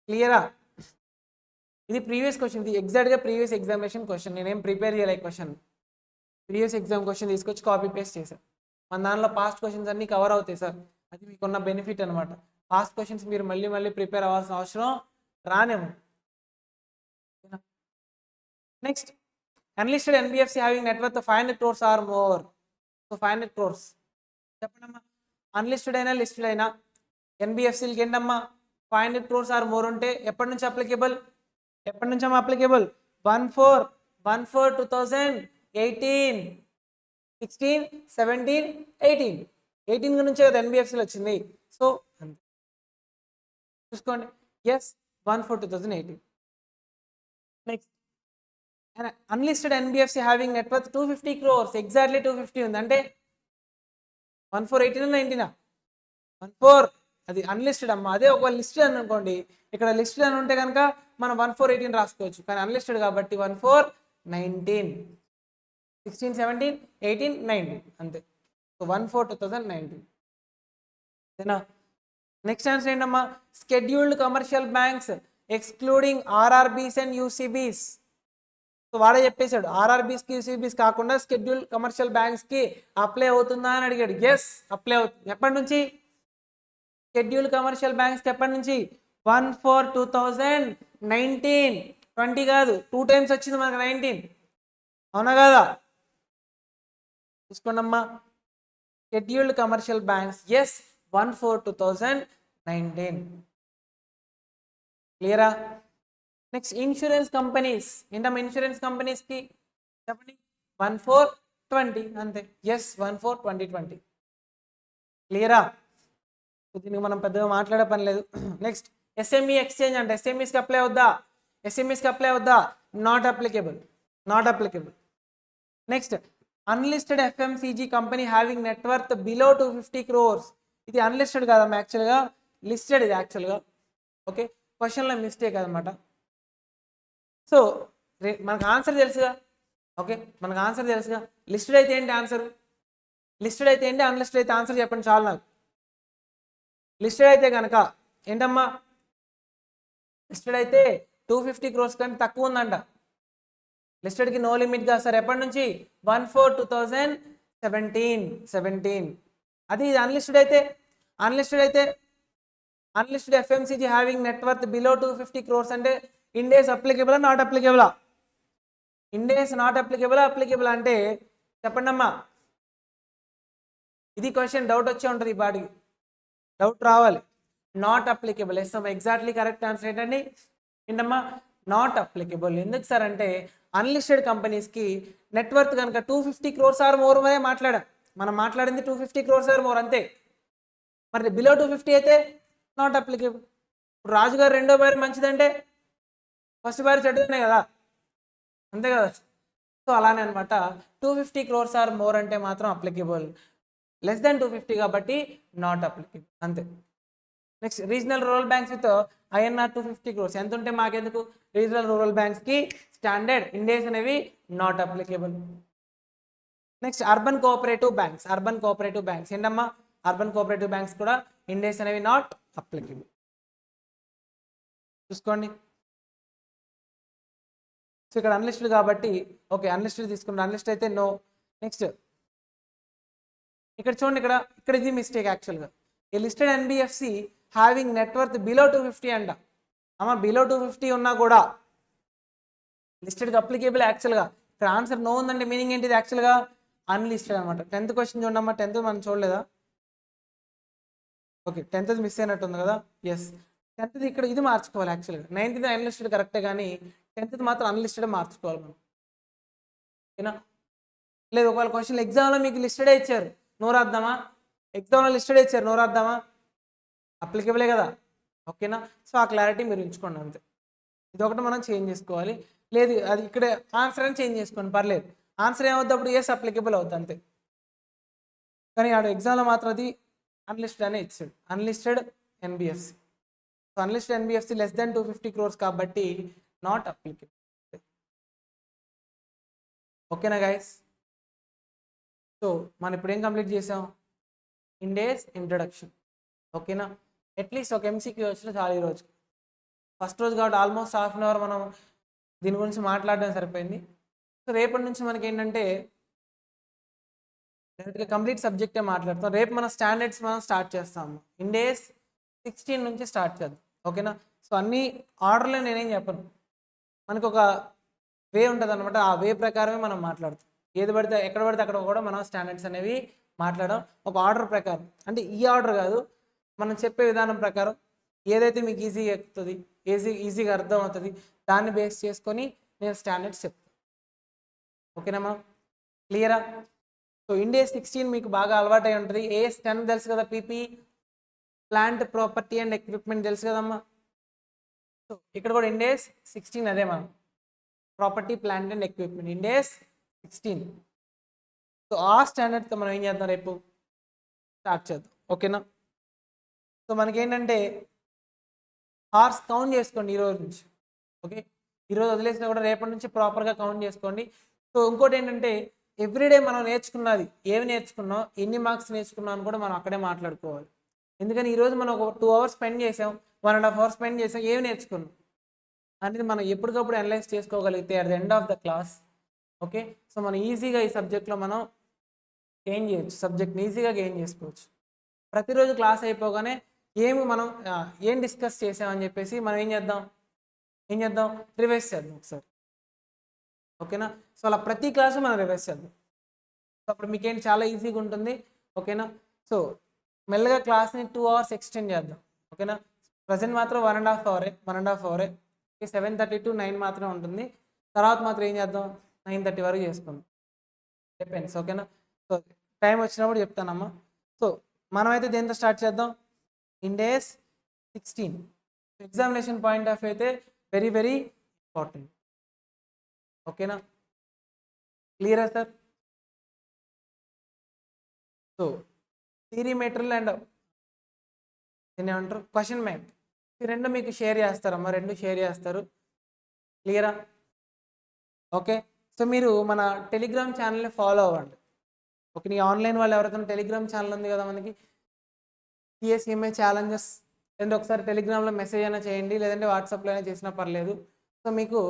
క్లియరా? ఇది ప్రీవియస్ క్వశ్చన్, ఇది ఎగ్జాక్ట్గా ప్రీవియస్ ఎగ్జామినేషన్ క్వశ్చన్, నేనేం ప్రిపేర్ చేయలే క్వశ్చన్, ప్రీవియస్ ఎగ్జామ్ క్వశ్చన్ తీసుకొచ్చి కాపీ పేస్ట్ చేశాను. మన దానిలో పాస్ట్ క్వశ్చన్స్ అన్నీ కవర్ అవుతాయి సార్, అది మీకున్న బెనిఫిట్ అనమాట. పాస్ట్ క్వశ్చన్స్ మీరు మళ్ళీ మళ్ళీ ప్రిపేర్ అవ్వాల్సిన అవసరం రానేమో. Next unlisted NBFC having net worth 500 crores or more. So 500 crores చెప్పండమ్మా. అన్లిస్టెడ్ అయినా లిస్టెడ్ అయినా ఎన్బిఎఫ్సిలకి ఏంటమ్మా 500 crores ఆర్ మోర్ ఉంటే ఎప్పటి నుంచి అప్లికేబుల్? ఎప్పటి నుంచి అమ్మా అప్లికేబుల్? 1/4/2018, 16, 17, 18 నుంచే కదా ఎన్బిఎఫ్సిలు వచ్చింది. సో చూసుకోండి. Yes 1/4/2018. Next unlisted NBFC having net worth 250 crores, exactly 250 ఉంది అంటే 1/4/18 19 1/4 అది అన్లిస్టెడ్ అమ్మా. అదే ఒక లిస్టెడ్ అని అనుకోండి, ఇక్కడ లిస్టెడ్ అని ఉంటే కనుక మనం 1/4/18 రాసుకోవచ్చు, కానీ అన్లిస్టెడ్ కాబట్టి 1/4/19, 16, 17, 18, 19 అంతే. సో 1/4/2019. నెక్స్ట్ ఆన్సర్ ఏంటమ్మా? Scheduled commercial banks excluding RRBs and UCBs. So వాడే చెప్పేశాడు ఆర్ఆర్బీస్కి యూసీబీస్ కాకుండా స్కెడ్యూల్డ్ కమర్షియల్ బ్యాంక్స్కి అప్లై అవుతుందా అని అడిగాడు. ఎస్ అప్లై అవుతుంది. ఎప్పటి నుంచి? షెడ్యూల్డ్ కమర్షియల్ బ్యాంక్స్కి ఎప్పటి నుంచి? 1/4/2019. 20 కాదు, 2 times వచ్చింది మనకు 19. అవునా కదా? చూసుకోండి అమ్మా. Scheduled commercial banks yes 1/4/2019. క్లియరా? నెక్స్ట్ ఇన్సూరెన్స్ కంపెనీస్ ఏంటమ్మా? ఇన్సూరెన్స్ కంపెనీస్కి చెప్పండి 1/4/20 అంతే. ఎస్ 1/4/2020. క్లియరా? దీనికి మనం పెద్దగా మాట్లాడే పని లేదు. నెక్స్ట్ ఎస్ఎంఈ ఎక్స్చేంజ్ అంటే ఎస్ఎంఈస్కి అప్లై అవుద్దా? ఎస్ఎంఈస్కి అప్లై అవుద్దా? Not applicable, not applicable. Next unlisted FMCG company having net worth below 250 crores. ఇది అన్లిస్టెడ్ కాదమ్మా, యాక్చువల్గా లిస్టెడ్ ఇది యాక్చువల్గా. ఓకే, క్వశ్చన్లో మిస్టేక్ అనమాట. సో మనకు ఆన్సర్ తెలుసుగా. ఓకే, మనకు ఆన్సర్ తెలుసుగా. లిస్టెడ్ అయితే ఏంటి ఆన్సర్? లిస్టెడ్ అయితే ఏంటి, అన్లిస్టెడ్ అయితే ఆన్సర్ చెప్పండి చాలు నాకు. లిస్టెడ్ అయితే కనుక ఏంటమ్మా? లిస్టెడ్ అయితే 250 crores కంటే తక్కువ ఉందంట. లిస్టెడ్కి నో లిమిట్ గా సార్. ఎప్పటి నుంచి? 1/4/2017. అది ఇది అన్లిస్టెడ్ అయితే. Unlisted FMCG having net worth below 250 crores అంటే ఇండేస్ అప్లికేబులా నాట్ అప్లికేబులా? ఇండేస్ నాట్ అప్లికేబులా అప్లికేబుల్ అంటే చెప్పండి అమ్మా. ఇది క్వశ్చన్ డౌట్ వచ్చే ఉంటుంది, ఈ పాటికి డౌట్ రావాలి. Not applicable. ఎస్ అమ్మా, ఎగ్జాక్ట్లీ కరెక్ట్ ఆన్సర్ ఏంటండి? ఏంటమ్మా? Not applicable. ఎందుకు సార్ అంటే అన్లిస్టెడ్ కంపెనీస్కి నెట్వర్త్ కనుక 250 crores ఆర్ మోర్ అనే మాట్లాడాం. మనం మాట్లాడింది 250 crores ఆర్ మోర్ అంతే. మరి బిలో 250 అయితే నాట్ అప్లికేబుల్. ఇప్పుడు రాజుగారు రెండో భార్య మంచిదంటే ఫస్ట్ భార్య చెడ్డనే కదా, అంతే కదా? సో అలానే అనమాట. 250 crores ఆర్ మోర్ అంటే మాత్రం అప్లికేబుల్, లెస్ దాన్ 250 కాబట్టి నాట్ అప్లికేబుల్ అంతే. Next regional rural banks with INR 250 crores ఎంత ఉంటే మాకెందుకు? రీజనల్ రూరల్ బ్యాంక్స్కి స్టాండర్డ్ ఇండేస్ అనేవి not applicable. Next urban cooperative banks ఏంటమ్మా? అర్బన్ కోఆపరేటివ్ బ్యాంక్స్ కూడా ఇండేస్ అనేవి నాట్ అప్లికేబుల్. చూసుకోండి. సో ఇక్కడ అన్లిస్టెడ్ కాబట్టి ఓకే, అన్లిస్టెడ్ తీసుకుంటాం. అన్లిస్టెడ్ అయితే నో. నెక్స్ట్ ఇక్కడ చూడండి, ఇక్కడ ఇది మిస్టేక్ యాక్చువల్గా. A listed NBFC having net worth below 250 అంట. అమ్మ బిలో 250 ఉన్నా కూడా లిస్టెడ్కి అప్లికేబుల్ యాక్చువల్గా. ఇక్కడ ఆన్సర్ నో ఉందంటే మీనింగ్ ఏంటిది? యాక్చువల్గా అన్లిస్టెడ్ అనమాట. 10th క్వశ్చన్ చూడమ్మా. 10th మనం చూడలేదా? ఓకే, 10th మిస్ అయినట్టుంది కదా. ఎస్ 10th ఇక్కడ ఇది మార్చుకోవాలి యాక్చువల్గా. 9th అన్లిస్టెడ్ కరెక్టే, కానీ 10th మాత్రం అన్లిస్టెడ్ మార్చుకోవాలి మనం. ఓకేనా? లేదు ఒకవేళ క్వశ్చన్ ఎగ్జామ్లో మీకు లిస్టెడే ఇచ్చారు, నో రాద్దామా? ఎగ్జామ్లో లిస్టెడే ఇచ్చారు, నో రాద్దామా? అప్లికేబులే కదా. ఓకేనా? సో ఆ క్లారిటీ మీరు ఉంచుకోండి అంతే. ఇది ఒకటి మనం చేంజ్ చేసుకోవాలి. లేదు అది ఇక్కడ ఆన్సర్ అని చేంజ్ చేసుకోండి, పర్లేదు. ఆన్సర్ ఏమవుతుంది అప్పుడు? ఎస్ అప్లికేబుల్ అవుతుంది అంతే. కానీ ఆడ ఎగ్జామ్లో మాత్రం అది అన్లిస్టెడ్ అనే ఇచ్చాడు, unlisted NBFC. So unlisted NBFC less than 250 crores కాబట్టి నాట్ అప్లికేబుల్. ఓకేనా గైస్? సో మనం ఇప్పుడు ఏం కంప్లీట్ చేసాం? ఇండేస్ ఇంట్రడక్షన్. ఓకేనా? అట్లీస్ట్ ఒక ఎంసీక్యూ వచ్చిన చాలు ఈ రోజు. ఫస్ట్ రోజు కాబట్టి ఆల్మోస్ట్ హాఫ్ అన్ అవర్ మనం దీని గురించి మాట్లాడడం సరిపోయింది. సో రేపటి నుంచి మనకి ఏంటంటే డైరెక్ట్గా కంప్లీట్ సబ్జెక్టే మాట్లాడతాం. రేపు మన స్టాండర్డ్స్ మనం స్టార్ట్ చేస్తాము. ఇండేస్ 16 నుంచి స్టార్ట్ చేద్దాం. ఓకేనా? సో అన్ని ఆర్డర్లో నేనేం చెప్పను. మనకు ఒక వే ఉంటుంది అనమాట. ఆ వే ప్రకారమే మనం మాట్లాడతాం. ఏది పడితే ఎక్కడ పడితే అక్కడ కూడా మనం స్టాండర్డ్స్ అనేవి మాట్లాడడం ఒక ఆర్డర్ ప్రకారం. అంటే ఈ ఆర్డర్ కాదు, మనం చెప్పే విధానం ప్రకారం ఏదైతే మీకు ఈజీగా ఎక్కుతుంది, ఈజీగా అర్థం అవుతుంది, దాన్ని బేస్ చేసుకొని నేను స్టాండర్డ్స్ చెప్తాను. ఓకేనా మనం? క్లియరా? సో ఇండేస్ 16 మీకు బాగా అలవాటై ఉంటుంది. ఏఎస్ 10 తెలుసు కదా, PP plant property and equipment తెలుసు కదమ్మా. సో ఇక్కడ కూడా ఇండేస్ 16 అదే మనం property plant and equipment Ind AS 16. సో ఆ స్టాండర్డ్తో మనం ఏం చేద్దాం, రేపు స్టార్ట్ చేద్దాం. ఓకేనా? సో మనకేంటంటే హార్స్ కౌంట్ చేసుకోండి ఈరోజు నుంచి. ఓకే, ఈరోజు వదిలేసినా కూడా రేపటి నుంచి ప్రాపర్గా కౌంట్ చేసుకోండి. సో ఇంకోటి ఏంటంటే ఎవ్రీడే మనం నేర్చుకున్నది ఏమి నేర్చుకున్నాం, ఎన్ని మార్క్స్ నేర్చుకున్నాం అని కూడా మనం అక్కడే మాట్లాడుకోవాలి. ఎందుకని ఈరోజు మనం ఒక 2 hours స్పెండ్ చేసాం, 1.5 hours స్పెండ్ చేసాం, ఏమి నేర్చుకున్నాం అనేది మనం ఎప్పటికప్పుడు అనలైజ్ చేసుకోగలిగితే at the end of the class, okay, so మనం ఈజీగా ఈ సబ్జెక్ట్లో మనం గెయిన్ చేయొచ్చు, సబ్జెక్ట్ని ఈజీగా గెయిన్ చేసుకోవచ్చు. ప్రతిరోజు క్లాస్ అయిపోగానే మనం ఏం డిస్కస్ చేసామని చెప్పేసి మనం ఏం చేద్దాం రివైజ్ చేద్దాం ఒకసారి. ఓకేనా? సో అలా ప్రతి క్లాసు మనం రివైజ్ చేద్దాం. సో అప్పుడు మీకేంటి చాలా ఈజీగా ఉంటుంది. ఓకేనా? సో మెల్లగా క్లాస్ని 2 hours ఎక్స్టెండ్ చేద్దాం. ఓకేనా? ప్రజెంట్ మాత్రం 1.5 అవరే 7:30 to 9 మాత్రమే ఉంటుంది. తర్వాత మాత్రం ఏం చేద్దాం, 9:30 వరకు చేసుకుందాం. డిపెండ్స్. ఓకేనా? సో టైం వచ్చినప్పుడు చెప్తానమ్మా. సో మనమైతే దేంతో స్టార్ట్ చేద్దాం, ఇండేస్ 16 ఎగ్జామినేషన్ పాయింట్ ఆఫ్ అయితే వెరీ వెరీ ఇంపార్టెంట్. ఓకేనా? క్లియరా sir? So theory material and దీన్ని ఏమంటారు, క్వశ్చన్ బ్యాంక్, ఈ రెండు మీకు షేర్ చేస్తారమ్మా, రెండు షేర్ చేస్తారు. క్లియరా? ఓకే, సో మీరు మన టెలిగ్రామ్ ఛానల్ని ఫాలో అవ్వండి. ఓకే, నీ ఆన్లైన్ వాళ్ళు ఎవరైతే టెలిగ్రామ్ ఛానల్ ఉంది కదా మనకి, సిఎస్ఈఎంఏ ఛాలెంజెస్, లేదంటే ఒకసారి టెలిగ్రామ్లో మెసేజ్ అయినా చేయండి, లేదంటే వాట్సాప్లో అయినా చేసినా పర్లేదు. సో మీకు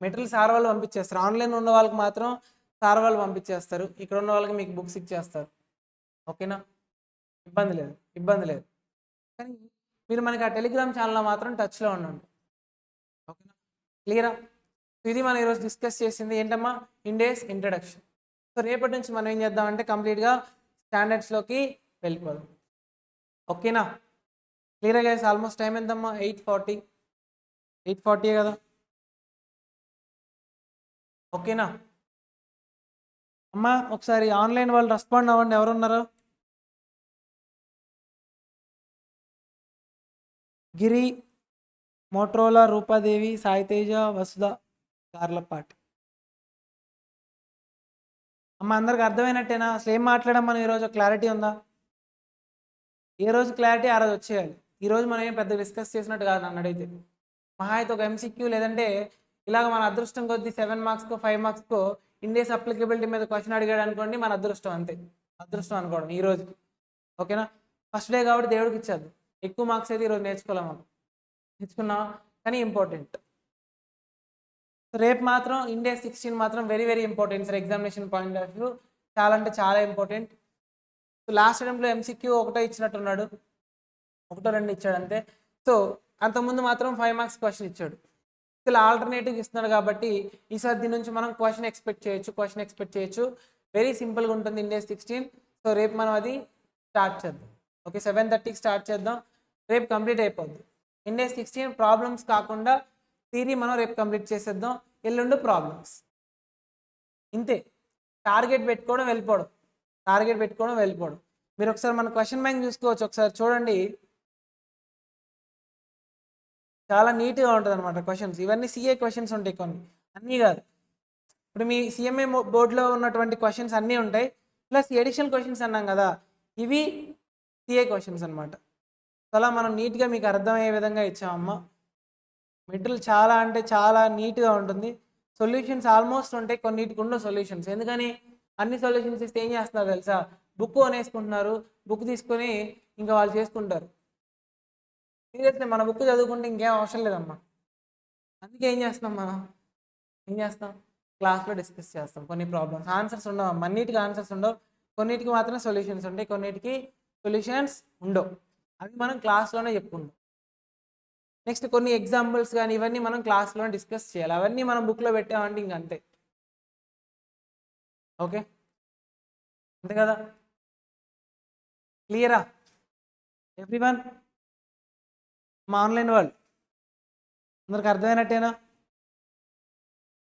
మెటీరియల్ సార్ వాళ్ళు పంపించేస్తారు. ఆన్లైన్ ఉన్న వాళ్ళకి మాత్రం సార్ వాళ్ళు పంపించేస్తారు, ఇక్కడ ఉన్న వాళ్ళకి మీకు బుక్స్ ఇచ్చేస్తారు. ఓకేనా? ఇబ్బంది లేదు. కానీ మీరు మనకి ఆ టెలిగ్రామ్ ఛానల్లో మాత్రం టచ్లో ఉండండి. ఓకేనా? క్లియరా? ఇది మనం ఈరోజు డిస్కస్ చేసింది ఏంటమ్మా, ఇండేస్ ఇంట్రడక్షన్. సో రేపటి నుంచి మనం ఏం చేద్దామంటే కంప్లీట్గా స్టాండర్డ్స్లోకి వెళ్ళిపోదాం. ఓకేనా? Clear guys? ఆల్మోస్ట్ టైం ఎంతమ్మా, 8:40 కదా. ఓకేనా అమ్మా? ఒకసారి ఆన్లైన్ వాళ్ళు రెస్పాండ్ అవ్వండి, ఎవరున్నారు? గిరి, మోట్రోలా, రూపాదేవి, సాయితేజ, వసుధ, కార్లపాటి. అమ్మ అందరికి అర్థమైనట్టేనా? అసలు ఏం మాట్లాడాం మనం ఈరోజు, క్లారిటీ ఉందా? ఏ రోజు క్లారిటీ ఆ రోజు వచ్చేయాలి. ఈరోజు మనం ఏం పెద్ద డిస్కస్ చేసినట్టు కాదు నన్ను అడిగితే. మహా అయితే ఒక ఎంసీక్యూ, లేదంటే ఇలాగ మన అదృష్టం కొద్దీ 7 మార్క్స్కో 5 మార్క్స్కో ఇండేస్ అప్లికబిలిటీ మీద క్వశ్చన్ అడిగాడు అనుకోండి, మన అదృష్టం, అంతే. అదృష్టం అనుకోవడం ఈ రోజుకి. ఓకేనా? ఫస్ట్ డే కాబట్టి దేవుడికి ఇచ్చేద్దాం. ఎక్కువ మార్క్స్ అయితే ఈరోజు నేర్చుకున్నాం కానీ ఇంపార్టెంట్. రేపు మాత్రం ఇండేస్ 16 మాత్రం very very important sir, examination point of view చాలా అంటే చాలా ఇంపార్టెంట్. సో లాస్ట్ టైంలో ఎంసీక్యూ ఒకటో ఇచ్చినట్టున్నాడు, 1-2 ఇచ్చాడు అంతే. సో అంతకుముందు మాత్రం 5 మార్క్స్ క్వశ్చన్ ఇచ్చాడు. ఇలా ఆల్టర్నేటివ్ ఇస్తున్నాడు కాబట్టి ఈసారి దీని నుంచి మనం క్వశ్చన్ ఎక్స్పెక్ట్ చేయొచ్చు. వెరీ సింపుల్గా ఉంటుంది ఇండేస్ 16. సో రేపు మనం అది స్టార్ట్ చేద్దాం. ఓకే, 7:30కి స్టార్ట్ చేద్దాం, రేపు కంప్లీట్ అయిపోద్ది. ఇండేస్ 16 ప్రాబ్లమ్స్ కాకుండా థియరీ మనం రేపు కంప్లీట్ చేసేద్దాం, ఎల్లుండి ప్రాబ్లమ్స్. ఇంతే, టార్గెట్ పెట్టుకోవడం వెళ్ళిపోవడం. మీరు ఒకసారి మన క్వశ్చన్ బ్యాంక్ చూసుకోవచ్చు, ఒకసారి చూడండి. చాలా నీట్గా ఉంటుంది అనమాట క్వశ్చన్స్. ఇవన్నీ సిఏ క్వశ్చన్స్ ఉంటాయి, కొన్ని అన్నీ కాదు. ఇప్పుడు మీ సిఎంఏ బోర్డులో ఉన్నటువంటి క్వశ్చన్స్ అన్నీ ఉంటాయి, ప్లస్ ఎడిషనల్ క్వశ్చన్స్ అన్నాం కదా, ఇవి సిఏ క్వశ్చన్స్ అనమాట. అలా మనం నీట్గా మీకు అర్థమయ్యే విధంగా ఇచ్చామమ్మా. మెటీరియల్ చాలా అంటే చాలా నీట్గా ఉంటుంది. సొల్యూషన్స్ ఆల్మోస్ట్ ఉంటాయి, కొన్నిటికి ఉండవు సొల్యూషన్స్. ఎందుకని అన్ని సొల్యూషన్స్ ఇస్తే ఏం చేస్తున్నారు తెలుసా, బుక్ అనేసుకుంటున్నారు, బుక్ తీసుకొని ఇంకా వాళ్ళు చేసుకుంటారు. సీరియస్లీ మన బుక్ చదువుకుంటే ఇంకేం అవసరం లేదమ్మా. అందుకే ఏం చేస్తాం క్లాస్లో డిస్కస్ చేస్తాం. కొన్ని ప్రాబ్లమ్స్ ఆన్సర్స్ ఉండవు, అన్నిటికీ ఆన్సర్స్ ఉండవు, కొన్నిటికి మాత్రం సొల్యూషన్స్ ఉంటాయి, కొన్నిటికి సొల్యూషన్స్ ఉండవు. అవి మనం క్లాస్లోనే చెప్పుకుంటాం. నెక్స్ట్ కొన్ని ఎగ్జాంపుల్స్ కానీ ఇవన్నీ మనం క్లాస్లో డిస్కస్ చేయాలి. అవన్నీ మనం బుక్లో పెట్టామంటే ఇంక అంతే. ఓకే, అంతే కదా? క్లియరా ఎవ్రీవన్? మా ఆన్లైన్ వాళ్ళు అందరికి అర్థమైనట్టేనా?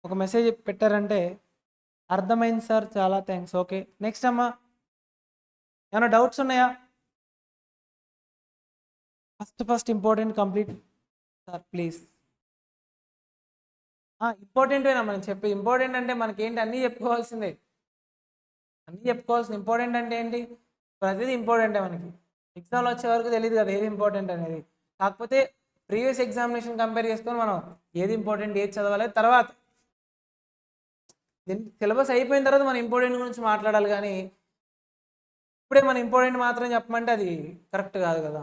ఒక మెసేజ్ పెట్టారంటే అర్థమైంది సార్, చాలా థ్యాంక్స్. ఓకే, నెక్స్ట్ అమ్మా, ఏమైనా డౌట్స్ ఉన్నాయా? First important complete sir please. ఇంపార్టెంటేనా మనం చెప్పి? ఇంపార్టెంట్ అంటే మనకేంటి, అన్నీ చెప్పుకోవాల్సిందే. అన్నీ చెప్పుకోవాల్సింది. ఇంపార్టెంట్ అంటే ఏంటి? ప్రతిదీ ఇంపార్టెంటే మనకి. ఎగ్జామ్లో వచ్చే వరకు తెలియదు కదా ఏది ఇంపార్టెంట్ అనేది. కాకపోతే ప్రీవియస్ ఎగ్జామినేషన్ కంపేర్ చేసుకొని మనం ఏది ఇంపార్టెంట్, ఏది చదవాలి తర్వాత సిలబస్ అయిపోయిన తర్వాత మనం ఇంపార్టెంట్ గురించి మాట్లాడాలి. కానీ ఇప్పుడే మనం ఇంపార్టెంట్ మాత్రం చెప్పమంటే అది కరెక్ట్ కాదు కదా.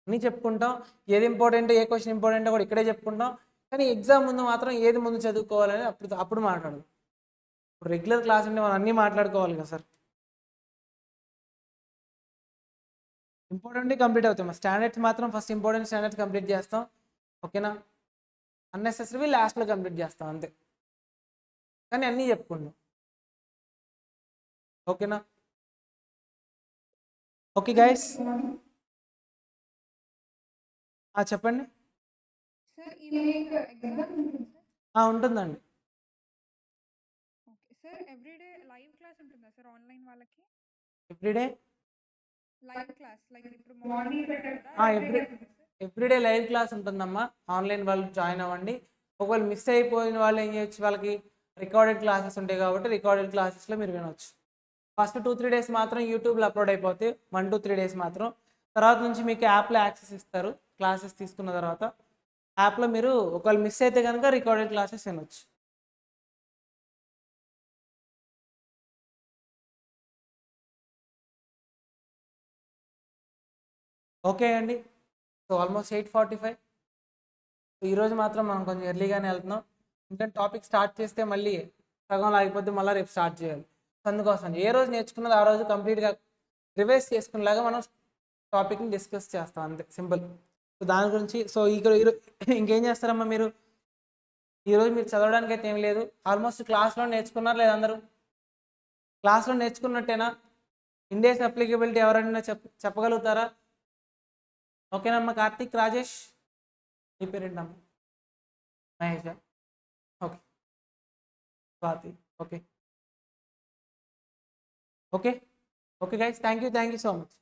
అన్నీ చెప్పుకుంటాం, ఏది ఇంపార్టెంట్, ఏ క్వశ్చన్ ఇంపార్టెంట్ కూడా ఇక్కడే చెప్పుకుంటాం. కానీ ఎగ్జామ్ ముందు మాత్రం ఏది ముందు చదువుకోవాలని అప్పుడు మాట్లాడదు. ఇప్పుడు రెగ్యులర్ క్లాస్ అంటే మనం అన్నీ మాట్లాడుకోవాలి కదా సార్. ఇంపార్టెంట్ కంప్లీట్ అవుతాం. స్టాండర్డ్స్ మాత్రం ఫస్ట్ ఇంపార్టెంట్ స్టాండర్డ్స్ కంప్లీట్ చేస్తాం. ఓకేనా? అన్నెసెసరీ లాస్ట్లో కంప్లీట్ చేస్తాం అంతే. కానీ అన్నీ చెప్పుకుంటాం. ఓకేనా? ఓకే గైస్, చెప్పండి. సార్ ఈవినింగ్ ఎగ్జామ్ ఉంటుంది సార్? ఉంటుందండి. Okay sir, everyday live class ఉంటుందా సార్ ఆన్లైన్ వాళ్ళకి? ఎవ్రీడే లైవ్ క్లాస్ లైక్ ఇప్పుడు మార్నింగ్ పెట్టారు కదా, ఎవ్రీడే లైవ్ క్లాస్ ఉంటుందమ్మా. ఆన్లైన్ వాళ్ళు జాయిన్ అవ్వండి. ఒకవేళ మిస్ అయిపోయిన వాళ్ళు ఏం చేయొచ్చు, వాళ్ళకి రికార్డెడ్ క్లాసెస్ ఉంటాయి కాబట్టి రికార్డెడ్ క్లాసెస్లో మీరు వినొచ్చు. ఫస్ట్ 2-3 డేస్ మాత్రం యూట్యూబ్లో అప్లోడ్ అయిపోతాయి. 1-3 డేస్ మాత్రం. తర్వాత నుంచి మీకు యాప్లో యాక్సెస్ ఇస్తారు. క్లాసెస్ తీసుకున్న తర్వాత యాప్లో మీరు ఒకవేళ మిస్ అయితే కనుక రికార్డెడ్ క్లాసెస్ వినొచ్చు. ఓకే అండి. So almost 8:45. ఈరోజు మాత్రం మనం కొంచెం ఎర్లీగానే వెళ్తున్నాం. ఇంకా టాపిక్ స్టార్ట్ చేస్తే మళ్ళీ సగం ఆగిపోతే మళ్ళీ రేపు స్టార్ట్ చేయాలి. అందుకోసం ఏ రోజు నేర్చుకున్నది ఆ రోజు కంప్లీట్గా రివైజ్ చేసుకునేలాగా మనం టాపిక్ని డిస్కస్ చేస్తాం అంతే, సింపుల్. సో దాని గురించి ఈరోజు ఇంకేం చేస్తారమ్మా మీరు? ఈరోజు మీరు చదవడానికి అయితే ఏం లేదు. ఆల్మోస్ట్ క్లాస్లో నేర్చుకున్నారు లేదా? అందరూ క్లాస్లో నేర్చుకున్నట్టేనా? ఇండేస్ అప్లికబిలిటీ ఎవరైనా చెప్పగలుగుతారా? ఓకేనమ్మా. కార్తిక్, రాజేష్, మీ పేరేంటమ్మా? Mahesh, okay. Swathi, okay. Okay okay guys, thank you so much.